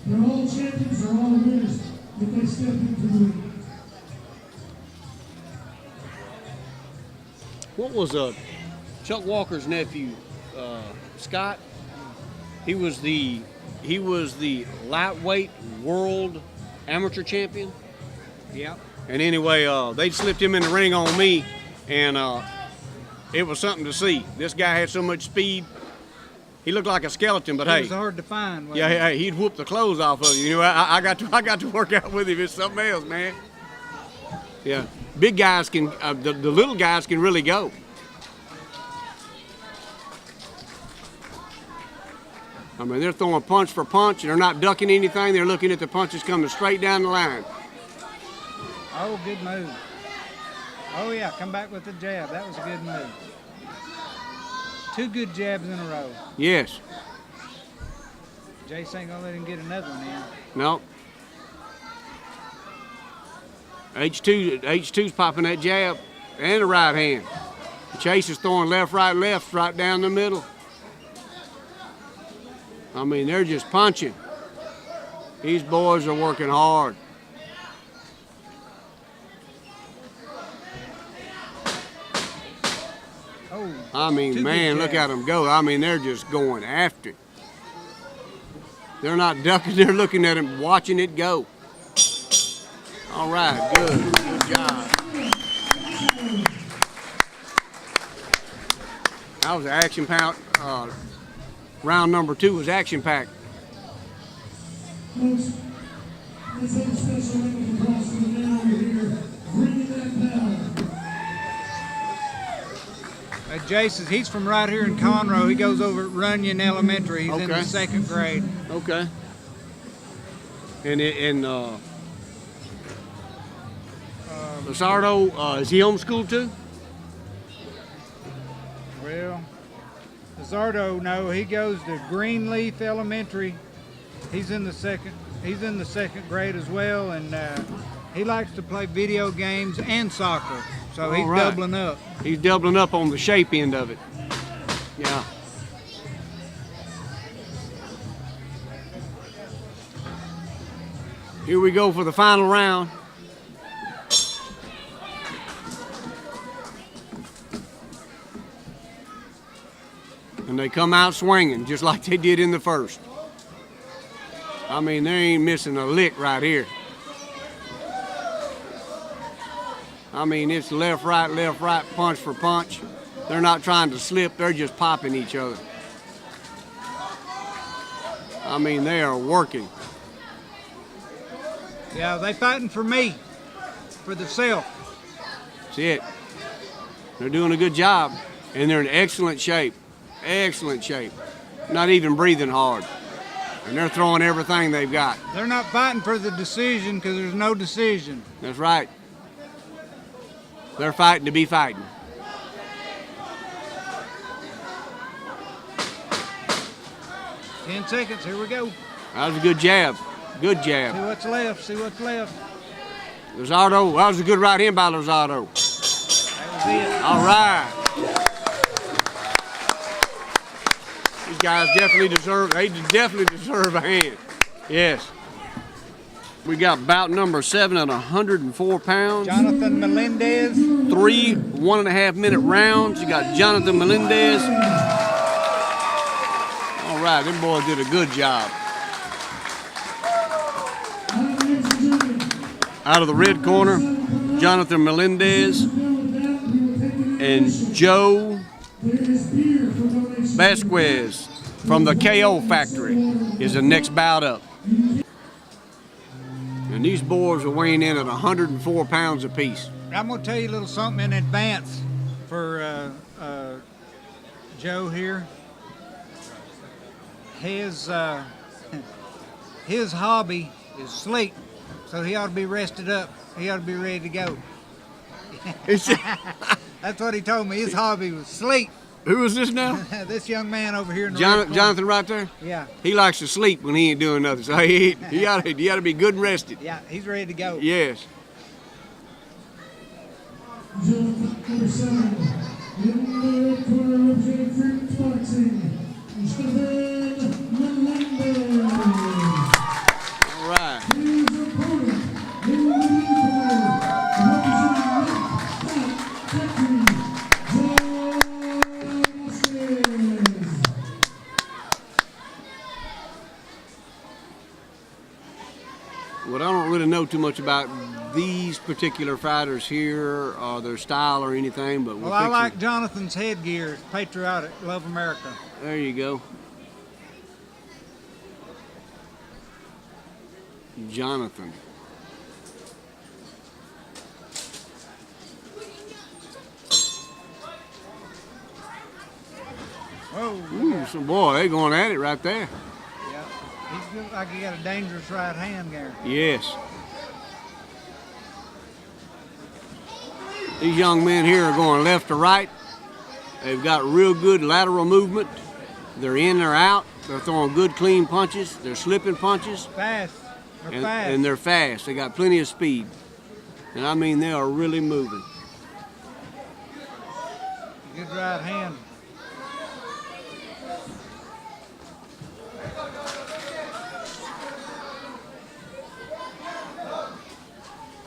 They're all champions, they're all winners if they step into the ring. What was Chuck Walker's nephew, Scott? He was the lightweight world amateur champion. Yep. And anyway, they slipped him in the ring on me, and it was something to see. This guy had so much speed. He looked like a skeleton, but It hey, was hard to find. yeah, hey, he'd whoop the clothes off of you. You know, I got to work out with him. It's something else, man. Yeah, big guys can, the little guys can really go. I mean, they're throwing punch for punch, and they're not ducking anything. They're looking at the punches coming straight down the line. Oh, good move. Oh, yeah, come back with the jab. That was a good move. 2 good jabs in a row. Yes. Jace ain't gonna let him get another one in. No. H2's popping that jab and the right hand. Chase is throwing left, right down the middle. I mean, they're just punching. These boys are working hard. Oh, I mean, man, look at them go. I mean, they're just going after it. They're not ducking, they're looking at him, watching it go. All right, good job. That was action packed. Round number 2 was action packed. Folks, let's have a special round of applause for the man over here, bringing that power. Jace, he's from right here in Conroe. He goes over at Runyon Elementary. He's in the Okay. 2nd grade. Okay. And Lizardo, is he homeschooled too? Well, Lizardo, no, he goes to Greenleaf Elementary. He's in the second grade as well, and he likes to play video games and soccer. So he's right. doubling up. He's doubling up on the shape end of it. Yeah. Here we go for the final round. And they come out swinging just like they did in the first. I mean, they ain't missing a lick right here. I mean, it's left, right, punch for punch. They're not trying to slip, they're just popping each other. I mean, they are working. Yeah, they fighting for me, for the self. That's it. They're doing a good job, and they're in excellent shape. Excellent shape. Not even breathing hard. And they're throwing everything they've got. They're not fighting for the decision because there's no decision. That's right. They're fighting to be fighting. Ten seconds, here we go. That was a good jab. Good See jab. what's left, see what's left. Lizardo, that was a good right hand by Lizardo. That was it. All right. These guys definitely deserve a hand. Yes. We got bout number 7 at 104 pounds. Jonathan Melendez. 3 1.5 minute rounds. You got Jonathan Melendez. All right, them boys did a good job. Out of the red corner, Jonathan Melendez and Joe Vasquez from the KO factory is the next bout up. And these boys are weighing in at 104 pounds apiece. I'm going to tell you a little something in advance for Joe here. His hobby is sleep, so he ought to be rested up. He ought to be ready to go. That's what he told me. His hobby was sleep. Who is this now? This young man over here in the red corner. Jonathan right there? Yeah. He likes to sleep when he ain't doing nothing, so he ought to be good and rested. Yeah, he's ready to go. Yes. Number 7, in the red corner representing Freedom's Boxing, Jonathan Melendez. All right. His opponent, in the blue corner, representing Factory, Joe Vasquez. Well, I don't really know too much about these particular fighters here, or their style or anything, but Well, I like Jonathan's headgear. It's patriotic. Love America. There you go. Jonathan. Whoa. Ooh, so boy, they going at it right there. Yeah. He looks like he got a dangerous right hand there. Yes. These young men here are going left to right, They've got real good lateral movement. They're in, they're out. They're throwing good, clean punches. They're slipping punches. Fast. They're And, fast. and they're fast. They got plenty of speed. And I mean, they are really moving. Good right hand.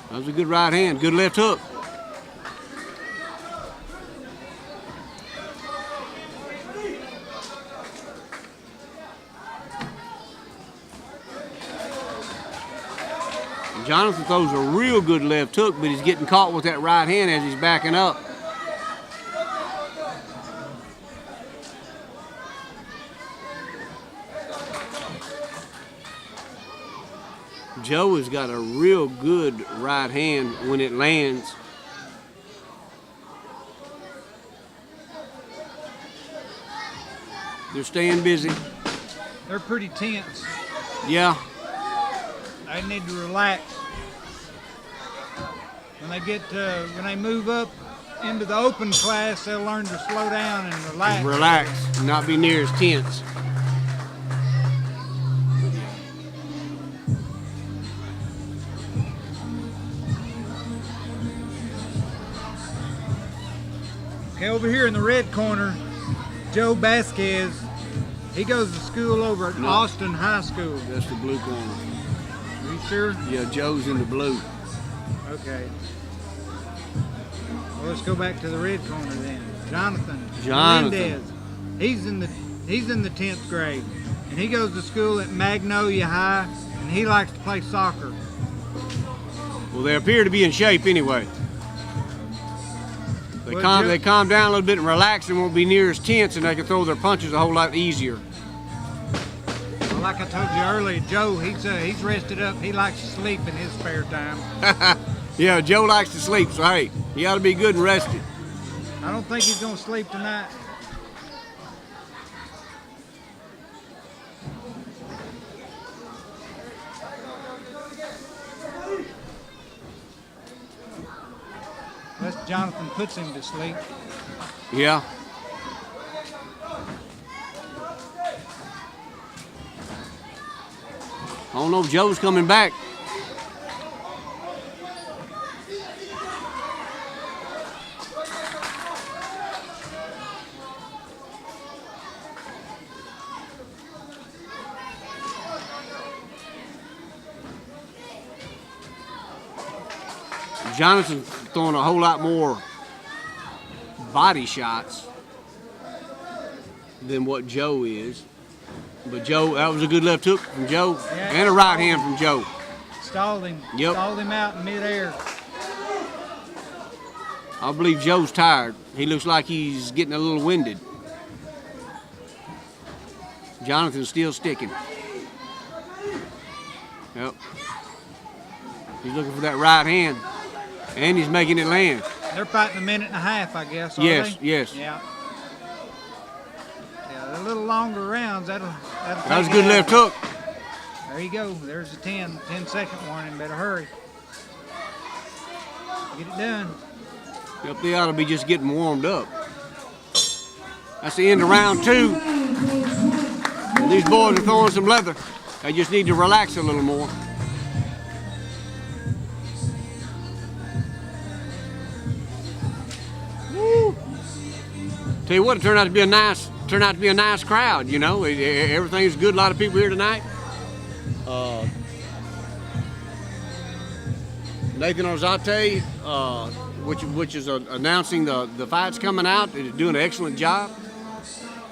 That was a good right hand. Good left hook. Jonathan throws a real good left hook, but he's getting caught with that right hand as he's backing up. Joe has got a real good right hand when it lands. They're staying busy. They're pretty tense. Yeah. They need to relax. When they move up into the open class, they'll learn to slow down and relax. Relax, not be near as tense. Okay, over here in the red corner, Joe Vasquez. He goes to school over at Austin High School. That's the blue corner. Are you sure? Yeah, Joe's in the blue. Okay. Well, let's go back to the red corner then. Jonathan. Jonathan. Melendez. He's in the 10th grade, and he goes to school at Magnolia High, and he likes to play soccer. Well, they appear to be in shape anyway. They calm down a little bit and relax and won't be near as tense, and they can throw their punches a whole lot easier. Well, like I told you earlier, Joe, he's rested up. He likes to sleep in his spare time. Yeah, Joe likes to sleep, so hey, he ought to be good and rested. I don't think he's going to sleep tonight. Unless Jonathan puts him to sleep. Yeah. I don't know if Joe's coming back. Jonathan's throwing a whole lot more body shots than what Joe is. But Joe, that was a good left hook from Joe and a right hand from Joe. Stalled him. Yep. Stalled him out in midair. I believe Joe's tired. He looks like he's getting a little winded. Jonathan's still sticking. Yep. He's looking for that right hand. And he's making it land. They're fighting a minute and a half, I guess, are Yes, they? yes. Yeah. Yeah, a little longer rounds. That'll That was a take good it left out. hook. There you go. There's a 10-second warning. Better hurry. Get it done. Yep, they ought to be just getting warmed up. That's the end of round 2. And these boys are throwing some leather. They just need to relax a little more. Woo. Tell you what, it turned out to be a nice crowd. You know, everything's good. A lot of people here tonight. Nathan Ozate, which is announcing the fights coming out, is doing an excellent job.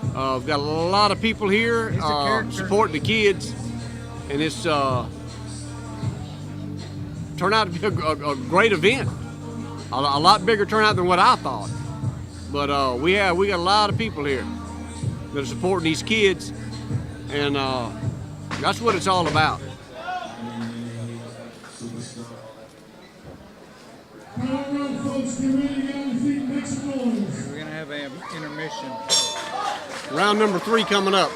We've got a lot of people here supporting the kids, and it's turned out to be a great event. A lot bigger turnout than what I thought. But we got a lot of people here that are supporting these kids, and that's what it's all about. Folks, get ready to get on your feet and make some noise. We're going to have an intermission. Round number 3 coming up.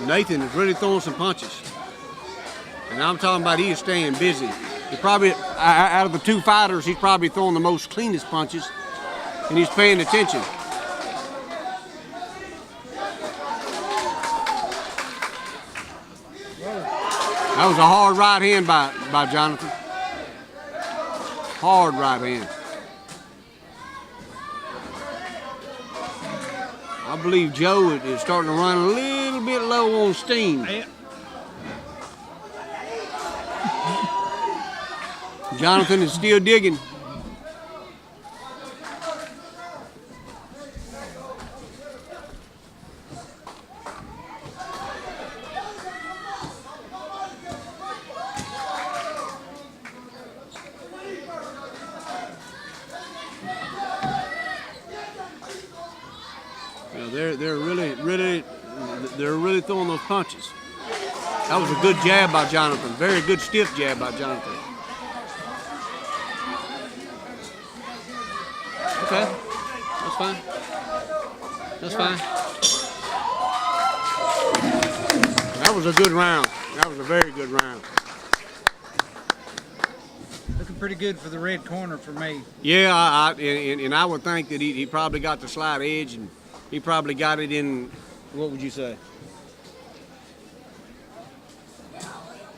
Nathan is really throwing some punches. And I'm talking about he is staying busy. He probably, out of the two fighters, he's probably throwing the most cleanest punches, and he's paying attention. That was a hard right hand by Jonathan. Hard right hand. I believe Joe is starting to run a little bit low on steam. Jonathan is still digging. They're really throwing those punches. That was a good jab by Jonathan. Very good stiff jab by Jonathan. Okay, that's fine. That's fine. That was a good round. That was a very good round. Looking pretty good for the red corner for me. Yeah, and I would think that he probably got the slight edge, and he probably got it in. What would you say?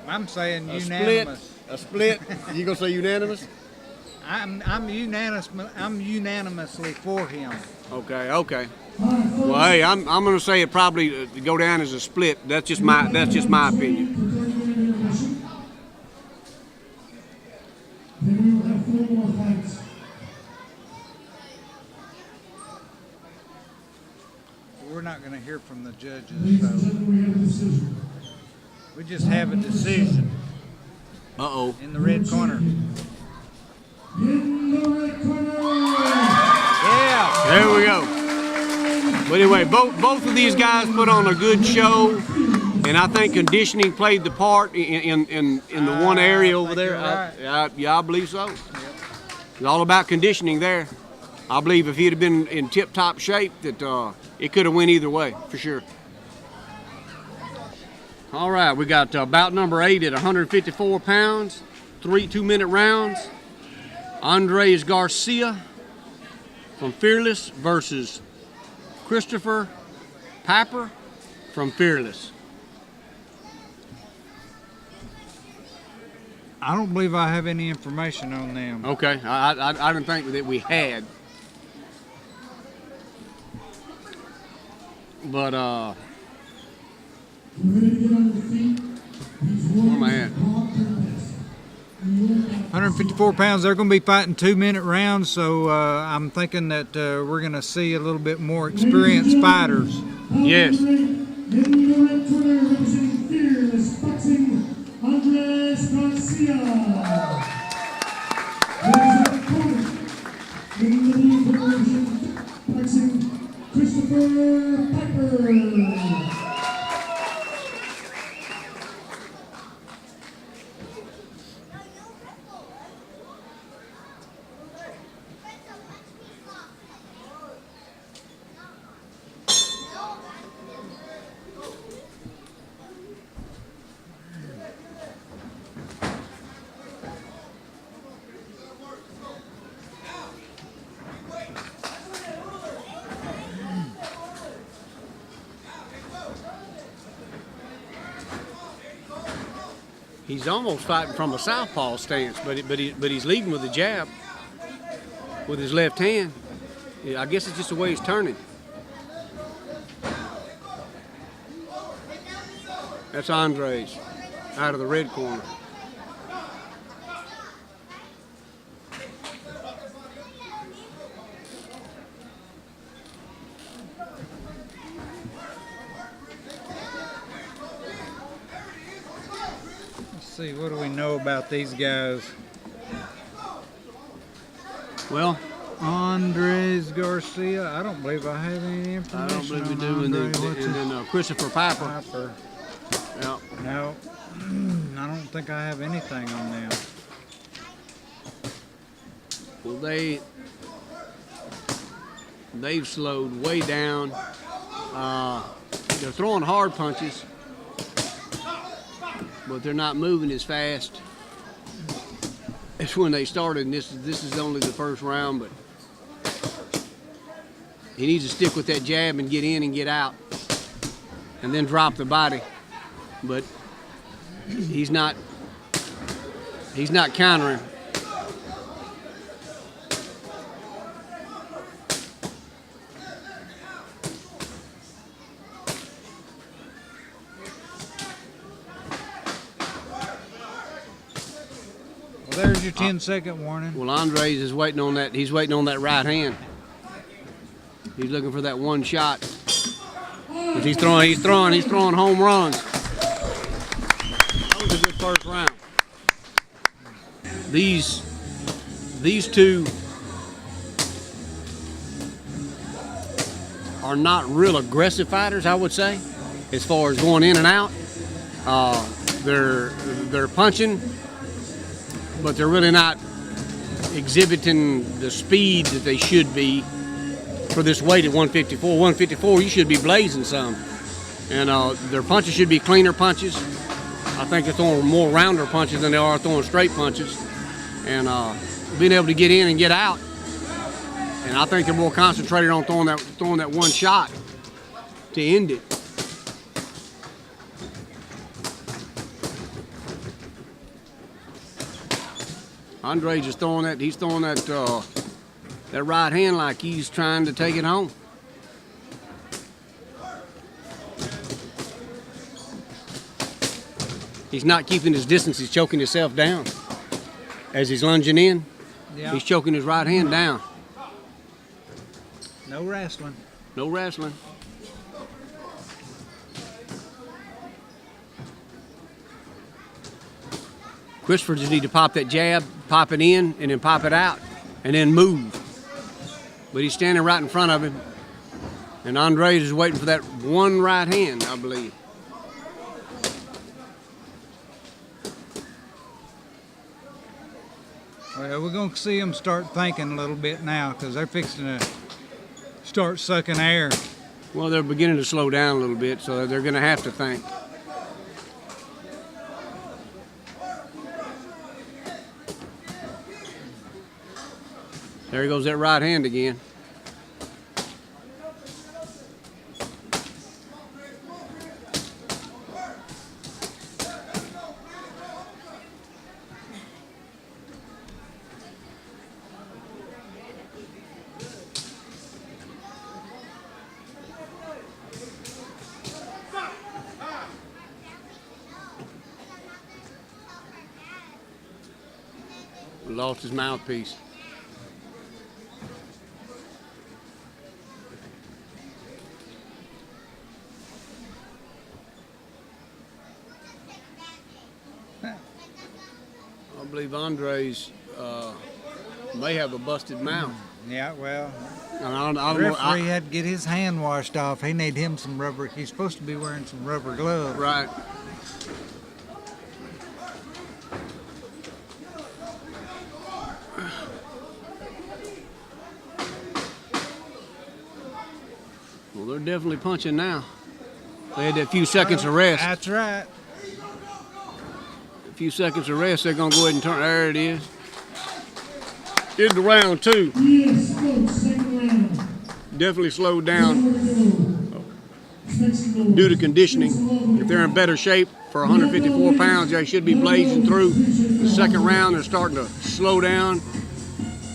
I'm saying unanimous. A split. You gonna say unanimous? I'm unanimously for him. Okay. Well, hey, I'm gonna say it probably go down as a split. That's just my opinion. Then we will have 4 more fights. We're not going to hear from the judges, Ladies and so gentlemen, we have a decision. we just have a decision Uh-oh. in the red corner. In the red corner, Yeah. There we go. But anyway, both of these guys put on a good show, and I think conditioning played the part in the one area over there. I believe so. It's all about conditioning there. I believe if he'd have been in tip-top shape, that it could have went either way, for sure. All right, we got bout number 8 at 154 pounds, 3 2-minute rounds. Andres Garcia from Fearless versus Christopher Piper from Fearless. I don't believe I have any information on them. Okay, I didn't think that we had. But, we're ready to get on your feet. where am I at? 154 pounds, they're going to be fighting 2-minute rounds, so I'm thinking that we're going to see a little bit more experienced fighters. Yes. In the red corner, representing Fearless Boxing, Andres Garcia. In the blue corner, representing Boxing, Christopher Piper. He's almost fighting from a southpaw stance, but he's leading with a jab with his left hand. Yeah, I guess it's just the way he's turning. That's Andres out of the red corner. Let's see, what do we know about these guys? Well, Andres Garcia, I don't believe I have any information. I don't believe we on do. And Andre. then Christopher Piper. Piper. Yeah. No, I don't think I have anything on them. Well, they've slowed way down. They're throwing hard punches, but they're not moving as fast as when they started. And this is only the first round, but he needs to stick with that jab and get in and get out, and then drop the body. But he's not countering. Well, there's your 10-second warning. Well, Andres is waiting on that. He's waiting on that right hand. He's looking for that one shot. 'Cause he's throwing home runs. That was a good first round. These two are not real aggressive fighters, I would say, as far as going in and out. They're punching, but they're really not exhibiting the speed that they should be for this weight at 154. 154, you should be blazing some. And their punches should be cleaner punches. I think they're throwing more rounder punches than they are throwing straight punches. And being able to get in and get out. And I think they're more concentrated on throwing that one shot to end it. Andres is throwing that. He's throwing that right hand like he's trying to take it home. He's not keeping his distance. He's choking himself down as he's lunging in. Yeah. He's choking his right hand down. No wrestling. No wrestling. Christopher just need to pop that jab, pop it in, and then pop it out, and then move. But he's standing right in front of him, and Andres is waiting for that one right hand, I believe. Well, we're going to see them start thinking a little bit now because they're fixing to start sucking air. Well, they're beginning to slow down a little bit, so they're going to have to think. There goes that right hand again. Lost his mouthpiece. I believe Andres may have a busted mouth. Yeah, well, And I don't the know. referee had to get his hand washed off. He need him some rubber. He's supposed to be wearing some rubber gloves. Right. Well, they're definitely punching now. They had that few seconds of rest. That's right. A few seconds of rest, they're going to go ahead and turn. There it is. Into round two. Yes, folks, second round. Definitely slowed down due to conditioning. If they're in better shape for 154 pounds, they should be blazing through. The second round, they're starting to slow down.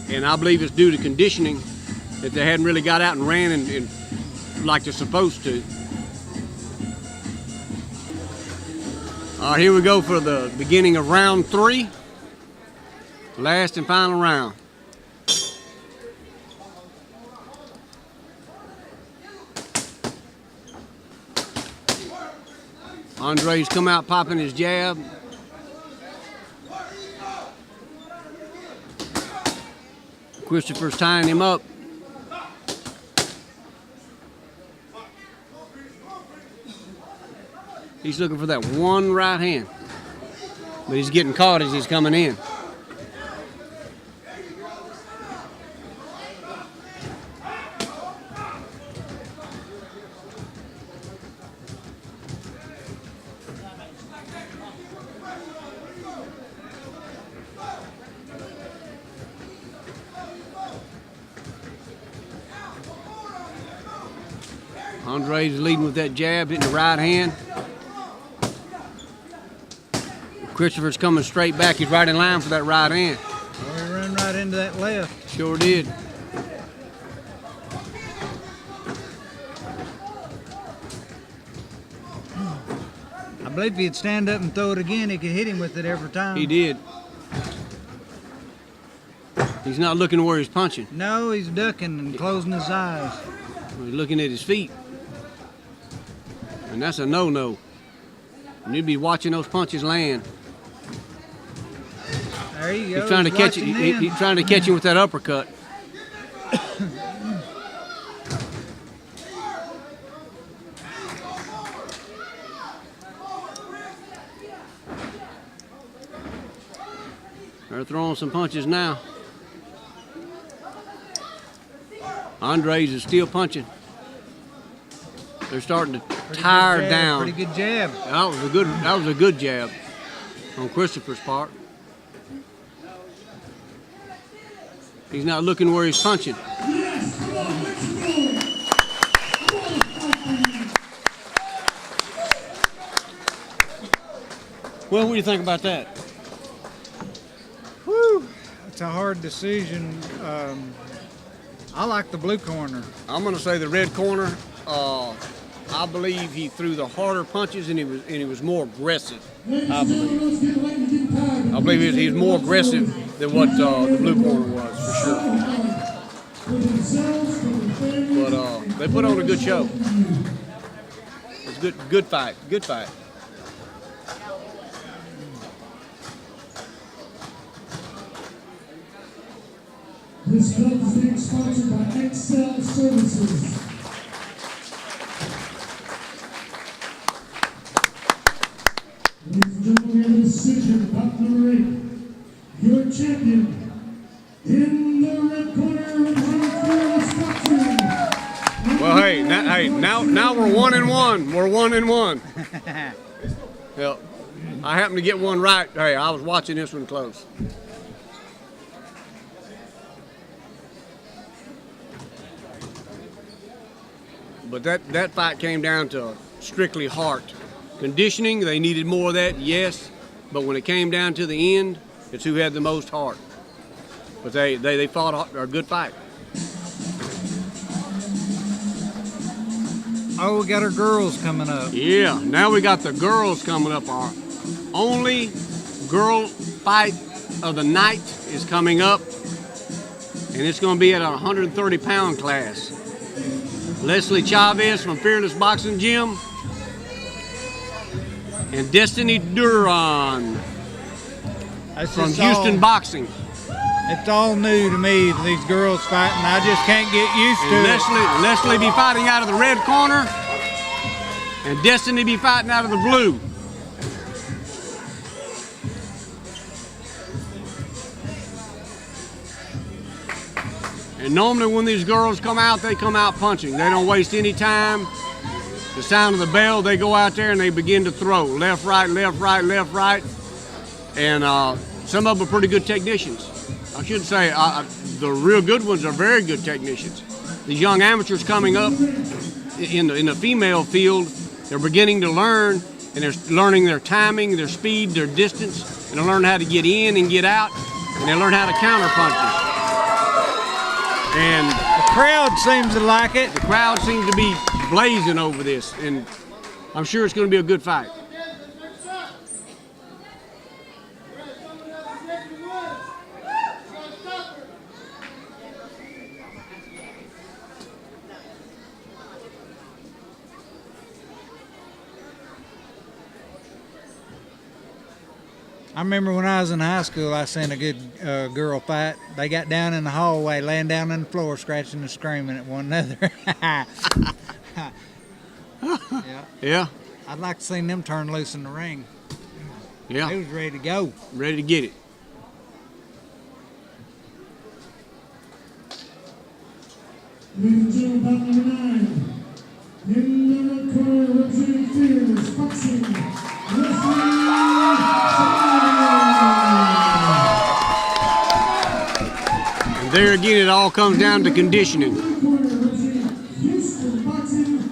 And I believe it's due to conditioning that they hadn't really got out and ran and like they're supposed to. All right, here we go for the beginning of round three. Last and final round. Andres come out popping his jab. Christopher's tying him up. He's looking for that one right hand, but he's getting caught as he's coming in. Andre's leading with that jab, hitting the right hand. Christopher's coming straight back. He's right in line for that right hand. Well, he ran right into that left. Sure did. I believe if he'd stand up and throw it again, he could hit him with it every time. He did. He's not looking where he's punching. No, he's ducking and closing his eyes. He's looking at his feet. And that's a no-no. And you'd be watching those punches land. There you go. He's trying to catch it. He's trying to catch him with that uppercut. They're throwing some punches now. Andres is still punching. They're starting to tire down. Pretty good jab. That was a good jab on Christopher's part. He's not looking where he's punching. Well, what do you think about that? Whew. It's a hard decision. I like the blue corner. I'm going to say the red corner. I believe he threw the harder punches and he was more aggressive. I believe he's more aggressive than what the blue corner was, for sure. But they put on a good show. It's good fight. Good fight. This film is being sponsored by Excel Services. Ladies and gentlemen, we have a decision, bout number 8. Your champion in the red corner of boxing. Well, now we're 1-1. We're 1-1. Yep. I happened to get one right. Hey, I was watching this one close. But that fight came down to strictly heart. Conditioning, they needed more of that, yes. But when it came down to the end, it's who had the most heart. But they fought a good fight. Oh, we got our girls coming up. Yeah, now we got the girls coming up. Our only girl fight of the night is coming up. And it's going to be at a 130-pound class. Leslie Chavez from Fearless Boxing Gym and Destiny Duran from Houston Boxing. It's all new to me, these girls fighting. I just can't get used to it. Leslie be fighting out of the red corner and Destiny be fighting out of the blue. And normally when these girls come out, they come out punching. They don't waste any time. The sound of the bell, they go out there and they begin to throw. Left, right, left, right, left, right. And some of them are pretty good technicians. I should say the real good ones are very good technicians. These young amateurs coming up in the female field, they're beginning to learn, and they're learning their timing, their speed, their distance, and they learn how to get in and get out, and they learn how to counter punches. And the crowd seems to like it. The crowd seems to be blazing over this, and I'm sure it's going to be a good fight. I remember when I was in high school, I seen a good girl fight. They got down in the hallway, laying down on the floor, scratching and screaming at one another. Yeah. Yeah. I'd like to see them turn loose in the ring. Yeah. They was ready to go. Ready to get it. Ladies and gentlemen, bout number 9. In the red corner, representing Fearless Boxing, Leslie There again, it all comes down to conditioning. Houston Boxing,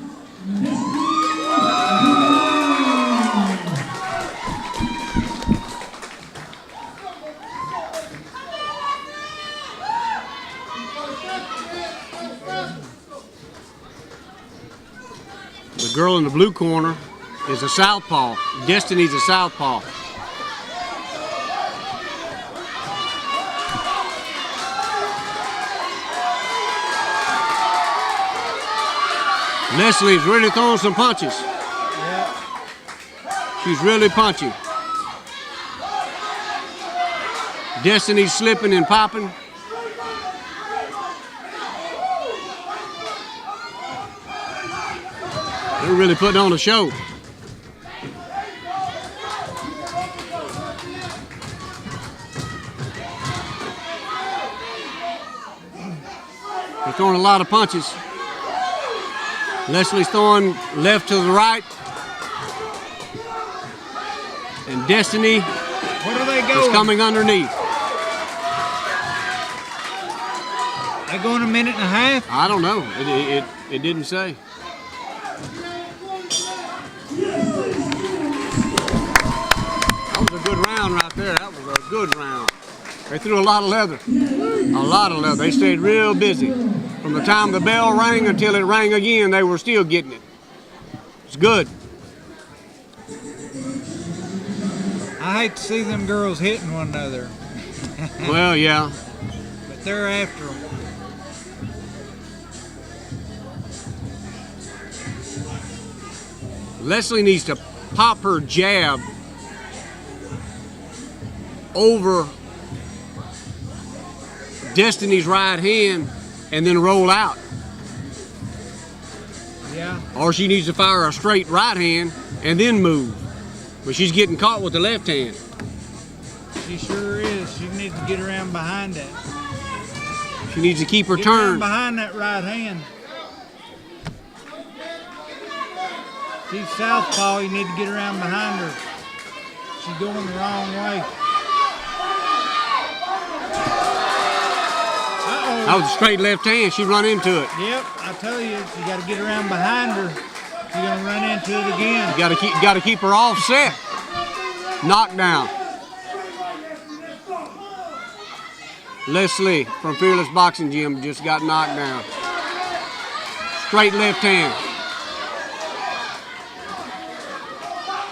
girl in the blue corner is a southpaw. Destiny's a southpaw. Leslie's really throwing some punches. Yeah. She's really punchy. Destiny's slipping and popping. They're really putting on a show. They're throwing a lot of punches. Leslie's throwing left to the right. And Destiny What are they is going? coming underneath. They going a minute and a half? I don't know. It didn't say. That was a good round right there. That was a good round. They threw a lot of leather. A lot of leather. They stayed real busy. From the time the bell rang until it rang again, they were still getting it. It's good. I hate to see them girls hitting one another, Well, yeah. but they're after them. Leslie needs to pop her jab over Destiny's right hand and then roll out. Yeah. Or she needs to fire a straight right hand and then move. But she's getting caught with the left hand. She sure is. She needs to get around behind that. She needs to keep her Get around turn. behind that right hand. She's southpaw. You need to get around behind her. She's going the wrong way. Uh-oh. That was a straight left hand. She run into it. Yep, I tell you, you got to get around behind her. She's gonna run into it again. Got to keep her offset. Knockdown. Leslie from Fearless Boxing Gym just got knocked down. Straight left hand.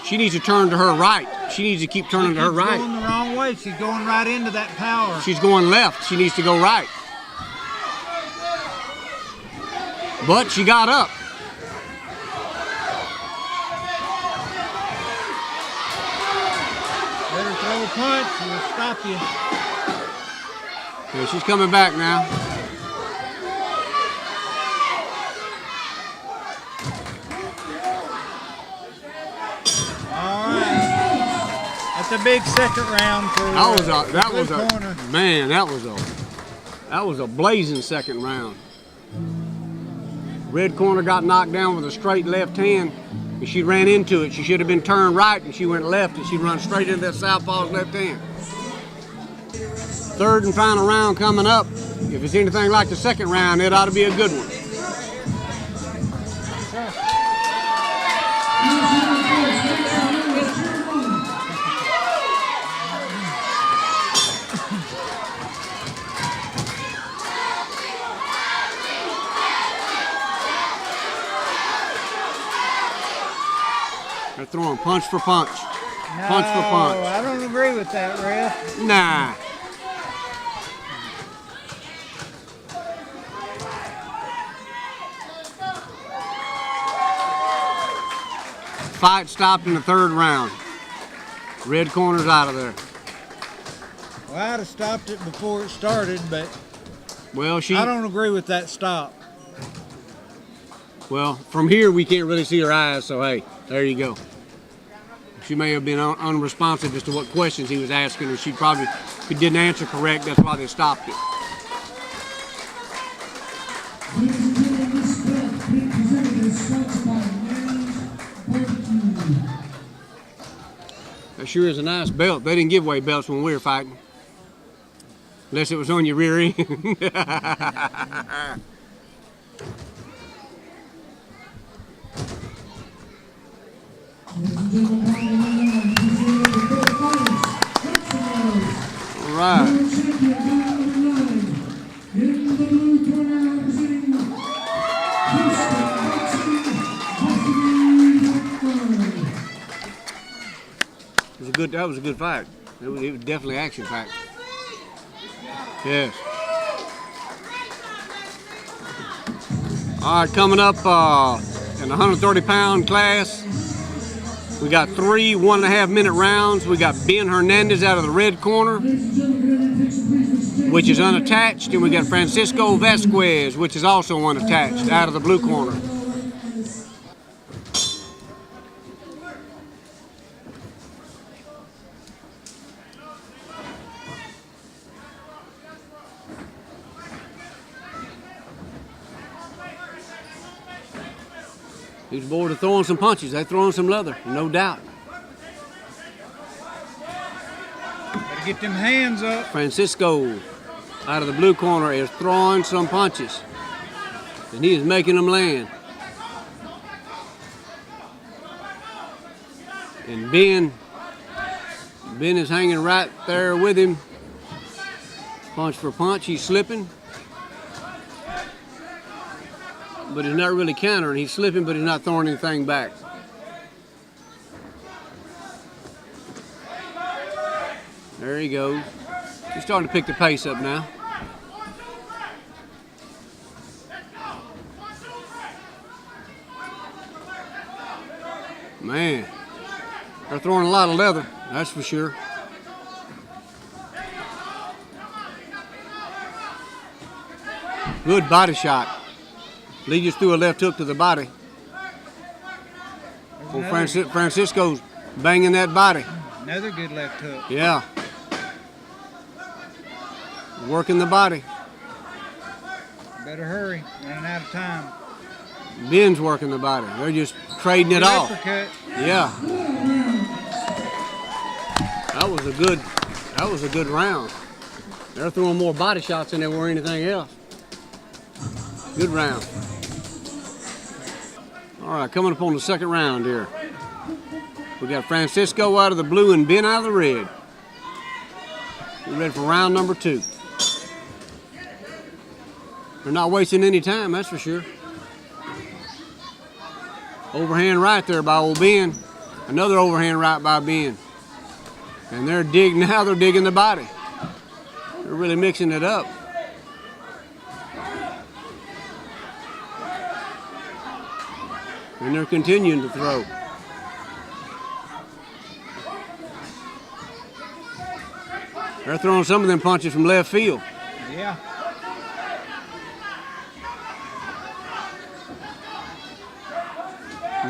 She needs to turn to her right. She needs to keep turning to her She's right. going the wrong way. She's going right into that power. She's going left. She needs to go right. But she got up. Better throw a punch. It'll stop you. Okay, she's coming back now. All right. That's a big second round for That was blue corner. a man. That was a blazing second round. Red corner got knocked down with a straight left hand, and she ran into it. She should have been turned right, and she went left, and she run straight into that southpaw's left hand. Third and final round coming up. If it's anything like the second round, it ought to be a good one. They're throwing punch for punch. Punch for punch. I don't agree with that, ref. Nah. Fight stopped in the third round. Red corner's out of there. Well, I'd have stopped it before it started, but Well, I don't agree with that stop. Well, from here we can't really see her eyes, so hey, there you go. She may have been unresponsive as to what questions he was asking her. She probably didn't answer correct. That's why they stopped it. Ladies and gentlemen, this belt being presented is sponsored by Man's Barbecue. That sure is a nice belt. They didn't give away belts when we were fighting. Unless it was on your rear end. Ladies and gentlemen, presenting the third fighters, All right. world champion, bout number 9. In the blue corner, representing Houston Boxing, That was a good fight. It was definitely action-packed. Yes. All right, coming up in the 130-pound class, we got 3 1.5-minute rounds. We got Ben Hernandez out of the red corner, which is unattached, and we got Francisco Vasquez, which is also unattached, out of the blue corner. These boys are throwing some punches. They're throwing some leather, no doubt. Better get them hands up. Francisco, out of the blue corner, is throwing some punches. And he is making them land. And Ben is hanging right there with him. Punch for punch, he's slipping. But he's not really countering. He's slipping, but he's not throwing anything back. There he goes. He's starting to pick the pace up now. Man, they're throwing a lot of leather, that's for sure. Good body shot. Lee just threw a left hook to the body. Well, Francisco's banging that body. Another good left hook. Yeah. Working the body. Better hurry, running out of time. Ben's working the body. They're just trading it off. Uppercut. Yeah. That was a good round. They're throwing more body shots than they were anything else. Good round. All right, coming up on the second round here. We got Francisco out of the blue and Ben out of the red. We're ready for round number 2. They're not wasting any time, that's for sure. Overhand right there by old Ben. Another overhand right by Ben. And they're digging the body. They're really mixing it up. And they're continuing to throw. They're throwing some of them punches from left field. Yeah.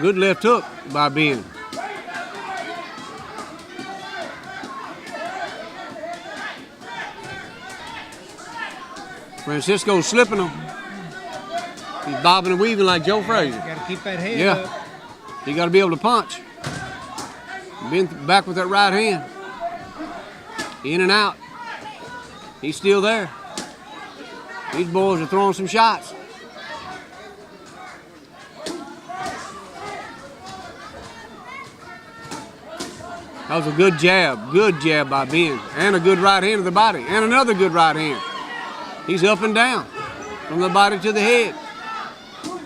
Good left hook by Ben. Francisco's slipping them. He's bobbing and weaving like Joe Frazier. Got to keep that head up. You got to be able to punch. Ben back with that right hand. In and out. He's still there. These boys are throwing some shots. That was a good jab by Ben. And a good right hand to the body. And another good right hand. He's up and down from the body to the head.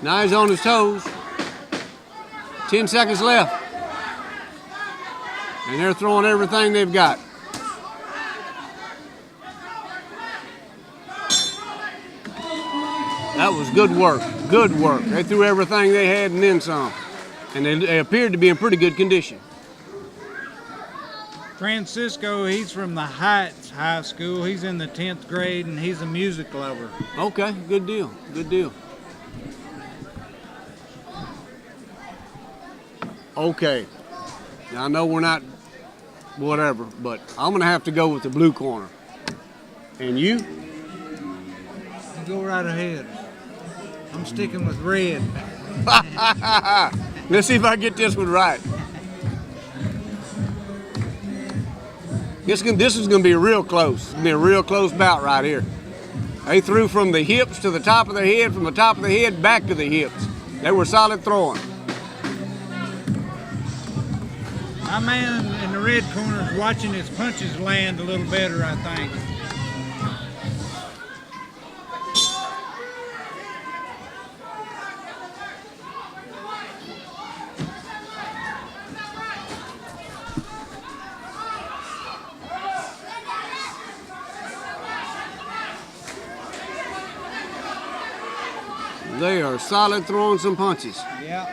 Now he's on his toes. 10 seconds left. And they're throwing everything they've got. That was good work. Good work. They threw everything they had and then some. And they appeared to be in pretty good condition. Francisco, he's from the Heights High School. He's in the 10th grade, and he's a music lover. Okay, good deal. Good deal. Okay. Now, I know we're not whatever, but I'm going to have to go with the blue corner. And you? You go right ahead. I'm sticking with red. Let's see if I get this one right. This is going to be real close. It's going to be a real close bout right here. They threw from the hips to the top of the head, from the top of the head back to the hips. They were solid throwing. My man in the red corner is watching his punches land a little better, I think. They are solid throwing some punches. Yeah.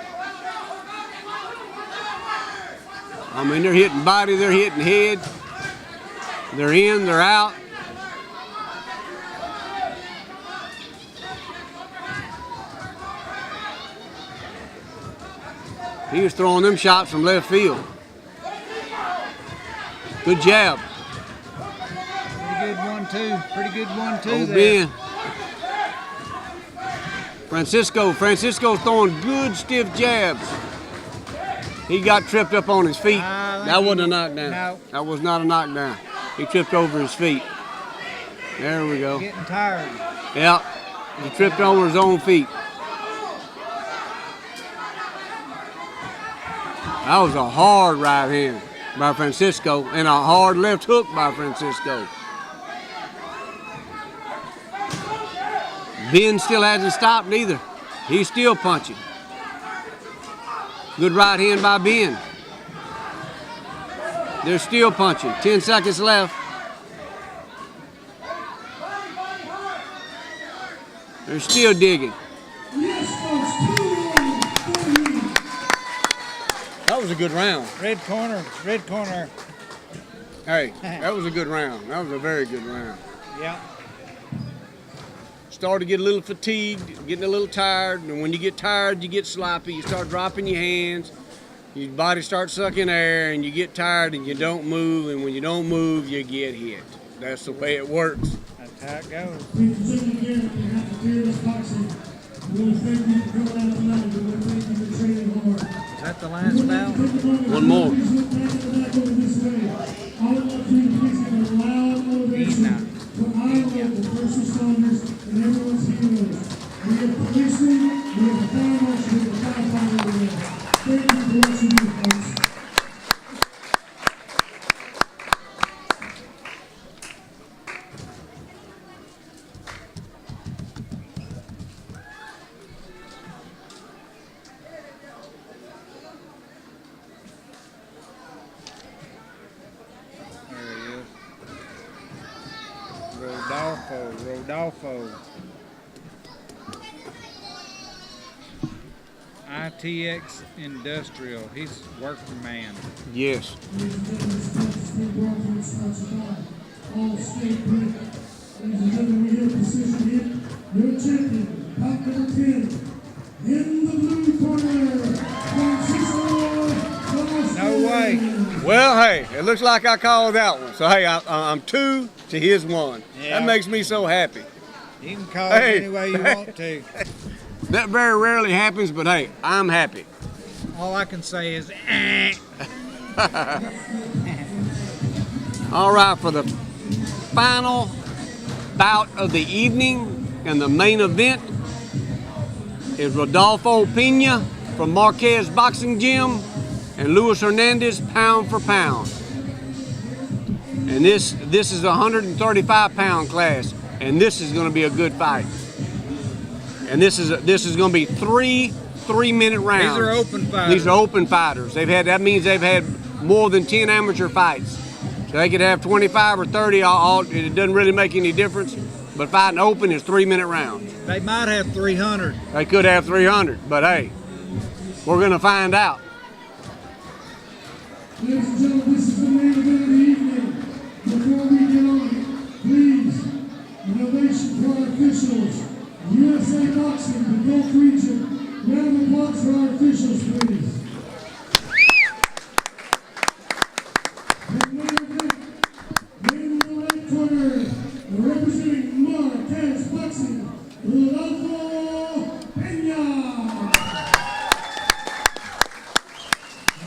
I mean, they're hitting body, they're hitting head. They're in, they're out. He was throwing them shots from left field. Good jab. Pretty good 1-2. Pretty good 1-2 Oh, there. Ben. Francisco's throwing good stiff jabs. He got tripped up on his feet. That wasn't a knockdown. No. That was not a knockdown. He tripped over his feet. There we go. Getting tired. Yeah, he tripped over his own feet. That was a hard right hand by Francisco and a hard left hook by Francisco. Ben still hasn't stopped either. He's still punching. Good right hand by Ben. They're still punching. 10 seconds left. They're still digging. That was a good round. Red corner. Red corner. Hey, that was a good round. That was a very good round. Yeah. Started to get a little fatigued, getting a little tired, and when you get tired, you get sloppy. You start dropping your hands, your body starts sucking air, and you get tired and you don't move, and when you don't move, you get hit. That's the way it works. That's how it goes. Ladies and gentlemen, again, on behalf of Fearless Boxing, we want to thank you for coming out tonight. We want to thank you for training hard. Is that the last bout? One more. Please look back in the back over this way. I would like you to please give a loud ovation for our local first responders and everyone's heroes. We have policemen, we have the fire marshal, we have the firefighter over there. Thank you for what you do, folks. Rodolfo. ITX Industrial. He's working man. Yes. Ladies and gentlemen, this match is being brought to you sponsored by All-State Brick. Ladies and gentlemen, we have precision hit. Your champion, bout number 10. In the blue corner, Francisco. No way. Well, hey, it looks like I called that one. So, hey, I'm 2 to his 1. Yeah. That makes me so happy. You can call Hey. it any way you want to. That very rarely happens, but hey, I'm happy. All I can say is, All right, for the final bout of the evening and the main event is Rodolfo Pena from Marquez Boxing Gym and Luis Hernandez pound for pound. And this is a 135-pound class, and this is going to be a good fight. And this is going to be three-minute rounds. These are open fighters. These are open fighters. That means they've had more than 10 amateur fights. So they could have 25 or 30. It doesn't really make any difference. But fighting open is 3-minute rounds. they might have 300. They could have 300, but hey, we're going to find out. Ladies and gentlemen, this is the main event of the evening. Before we get on it, please, an ovation for our officials. USA Boxing, the Gulf region. Round of applause for our officials, please. And main event, man in the right corner, representing Marquez Boxing, Rodolfo Pena.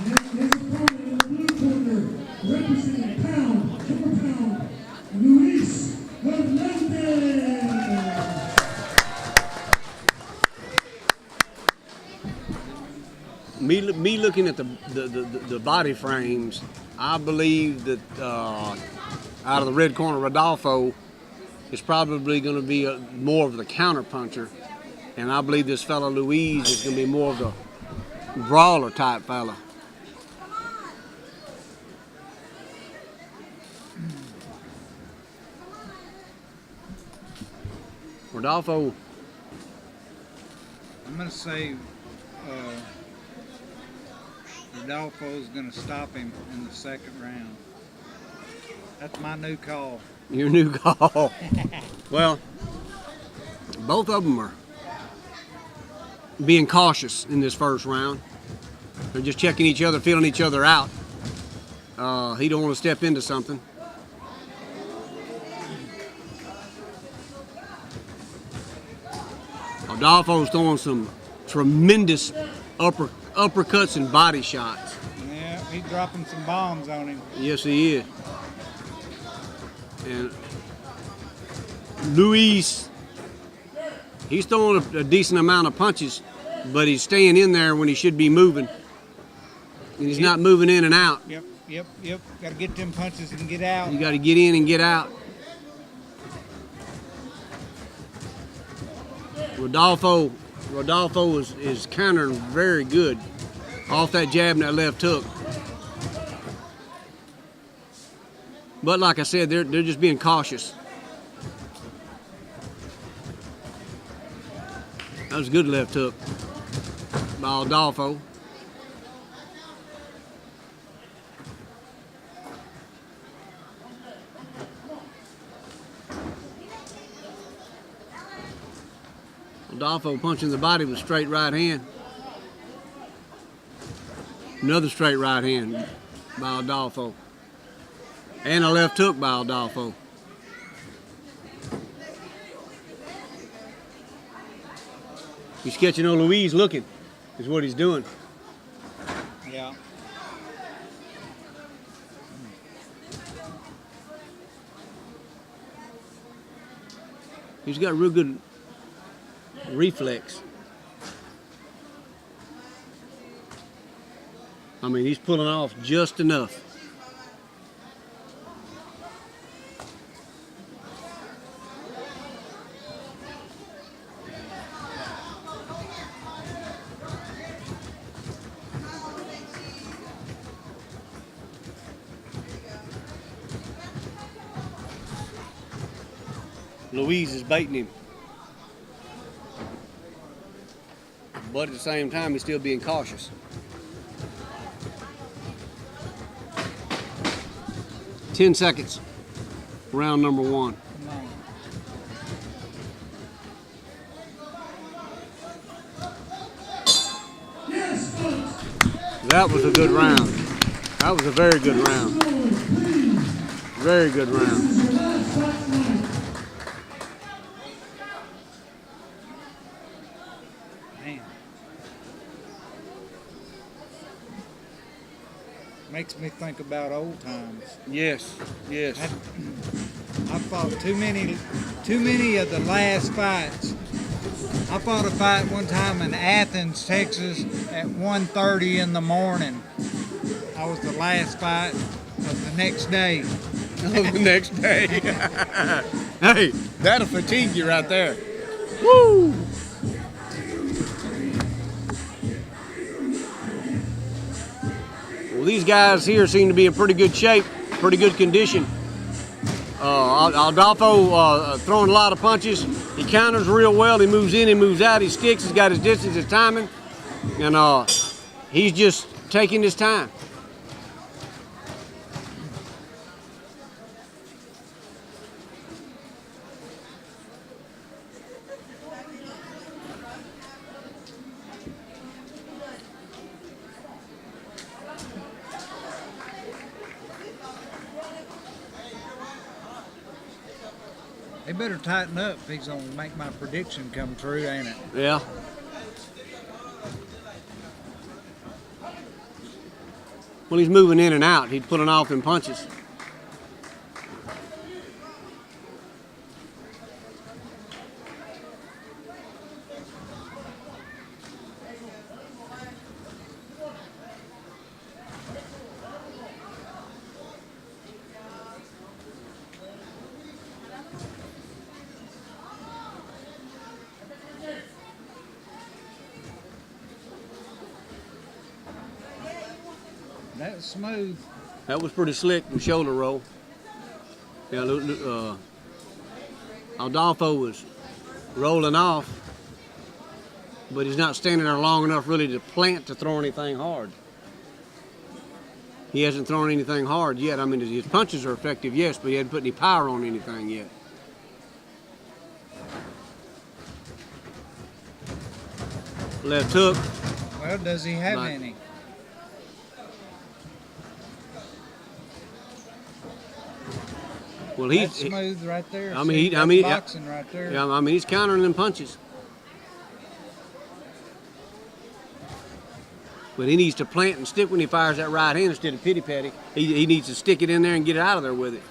And his opponent in the blue corner, representing pound for pound, Luis Hernandez. Me looking at the body frames, I believe that out of the red corner, Rodolfo is probably going to be more of the counter puncher, and I believe this fella Luis is going to be more of the brawler type fella. Rodolfo gonna say Rodolfo's gonna stop him in the second round. That's my new call. Your new call. Well, both of them are being cautious in this first round. They're just checking each other, feeling each other out. He don't want to step into something. Rodolfo's throwing some tremendous uppercuts and body shots. Yeah, he's dropping some bombs on him. Yes, he is. And Luis, he's throwing a decent amount of punches, but he's staying in there when he should be moving. And he's not moving in and out. Yep. Got to get them punches and get out. You got to get in and get out. Rodolfo is countering very good off that jab and that left hook. But like I said, they're just being cautious. That was a good left hook by Rodolfo. Rodolfo punching the body with a straight right hand. Another straight right hand by Rodolfo. And a left hook by Rodolfo. He's catching old Luis looking, is what he's doing. Yeah. He's got real good reflex. I mean, he's pulling off just enough. Luis is baiting him. But at the same time, he's still being cautious. 10 seconds. Round number one. That was a good round. That was a very good round. Very good round. Makes me think about old times. Yes, yes. I fought too many of the last fights. I fought a fight one time in Athens, Texas at 1:30 in the morning. I was the last fight of the next day. The next day. Hey, that'll fatigue you right there. Woo! Well, these guys here seem to be in pretty good shape, pretty good condition. Rodolfo throwing a lot of punches. He counters real well. He moves in, he moves out, he sticks, he's got his distance, his timing. And he's just taking his time. He better tighten up if he's gonna make my prediction come true, ain't it? Yeah. Well, he's moving in and out. He's pulling off them punches. That was smooth. That was pretty slick with shoulder roll. Yeah, Rodolfo was rolling off. but he's not standing there long enough really to plant to throw anything hard. He hasn't thrown anything hard yet. I mean, his punches are effective, yes, but he hasn't put any power on anything yet. Left hook. Well, does he have any? Well, That's smooth right there. I mean, See, that's boxing right there. Yeah, I mean, he's countering them punches. But he needs to plant and stick when he fires that right hand instead of pity-patty. He needs to stick it in there and get it out of there with it.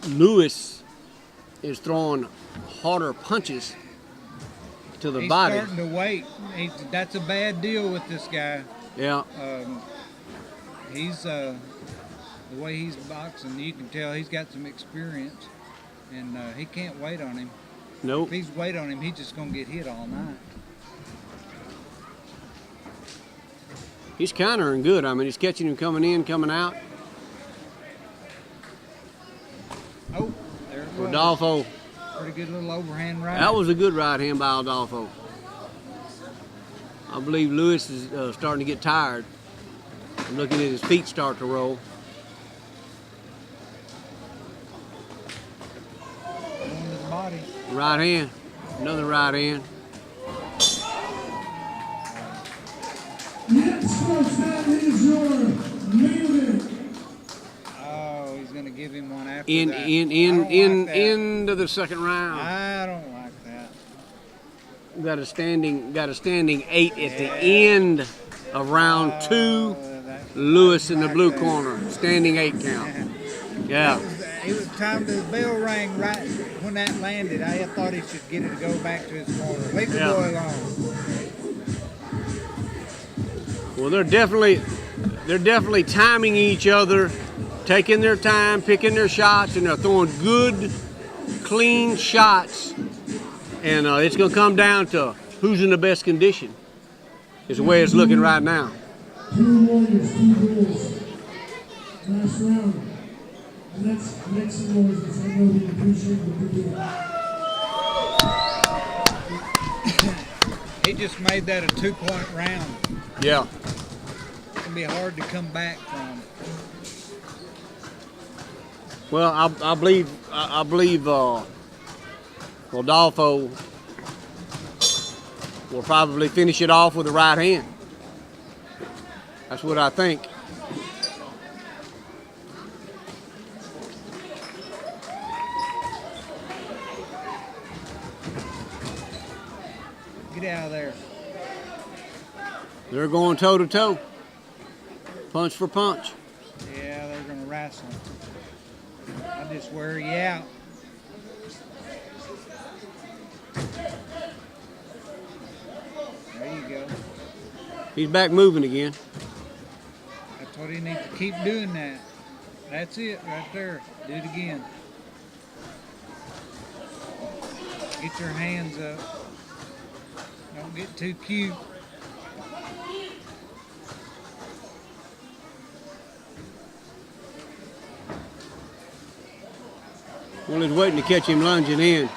Lewis is throwing harder punches to the body. He's starting to wait. That's a bad deal with this guy. Yeah. He's the way he's boxing, you can tell he's got some experience, and he can't wait on him. Nope. If he's wait on him, he's just gonna get hit all night. He's countering good. I mean, he's catching him coming in, coming out. Oh, there it was. Rodolfo. Pretty good little overhand right. That was a good right hand by Rodolfo. I believe Lewis is starting to get tired. I'm looking at his feet start to roll. Going to the body. Right hand. Another right hand. Next, folks, that is your main event. Oh, he's going to give him one after that. Into the second round. I don't like that. Got a standing 8 at the end of round 2. Lewis in the blue corner, standing 8 count. Yeah. It was time the bell rang right when that landed. I thought he should get it to go back to his corner. Leave the boy alone. Well, they're definitely timing each other, taking their time, picking their shots, and they're throwing good, clean shots. And it's going to come down to who's in the best condition. Is the way it's looking right now. 2 warriors, 2 bulls. Last round. And that's next noise. I know we appreciate what you do. He just made that a 2-point round. Yeah. It's going to be hard to come back from. Well, I believe Rodolfo will probably finish it off with the right hand. That's what I think. Get out of there. They're going toe to toe, punch for punch. Yeah, they're going to wrestle. I just wear you out. There you go. He's back moving again. That's what he needs to keep doing that. That's it right there. Do it again. Get your hands up. Don't get too cute. Well, he's waiting to catch him lunging in.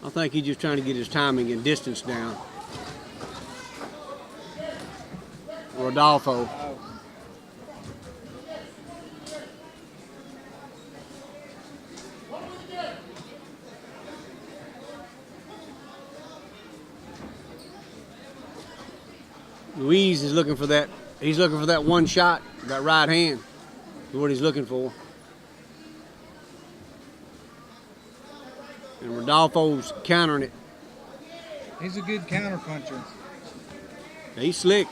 I think he's just trying to get his timing and distance down. Rodolfo. Luis is looking for that. He's looking for that one shot, that right hand. Is what he's looking for. And Rodolfo's countering it. He's a good counter puncher. He's slick.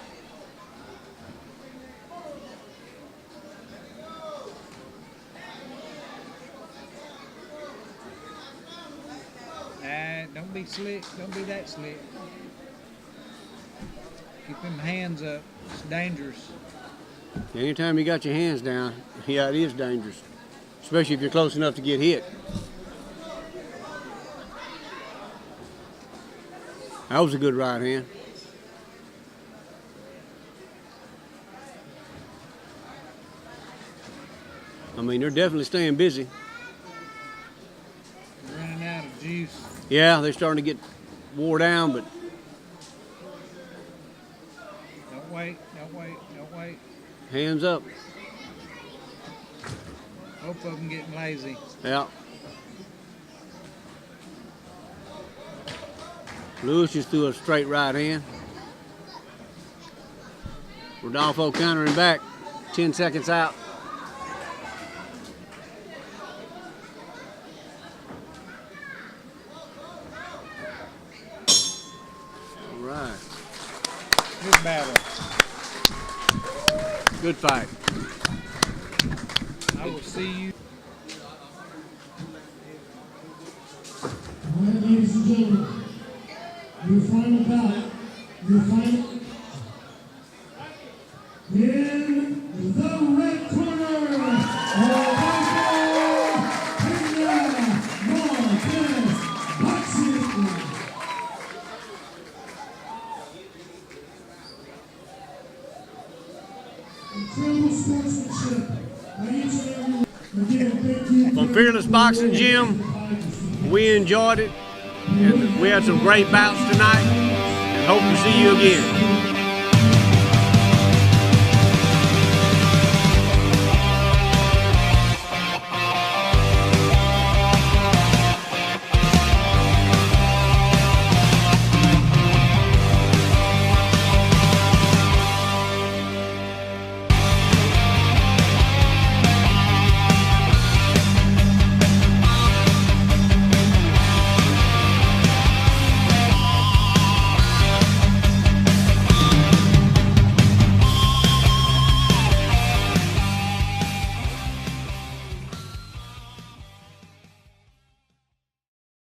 slick. Don't be that slick. Keep them hands up. It's dangerous. Anytime you got your hands down, yeah, it is dangerous, especially if you're close enough to get hit. That was a good right hand. I mean, they're definitely staying busy. Running out of juice. Yeah, they're starting to get wore down, but Don't wait. Don't wait. Don't wait. hands up. Both of them getting lazy. Yeah. Lewis just threw a straight right hand. Rodolfo countering back. 10 seconds out. All right. Good battle. Good fight. I will see you. All right, ladies and gentlemen, your final bout, your final. In the red corner, incredible sportsmanship by each and every. Again, thank you. From Fearless Boxing Gym, we enjoyed it. And we had some great bouts tonight. And hope to see you again.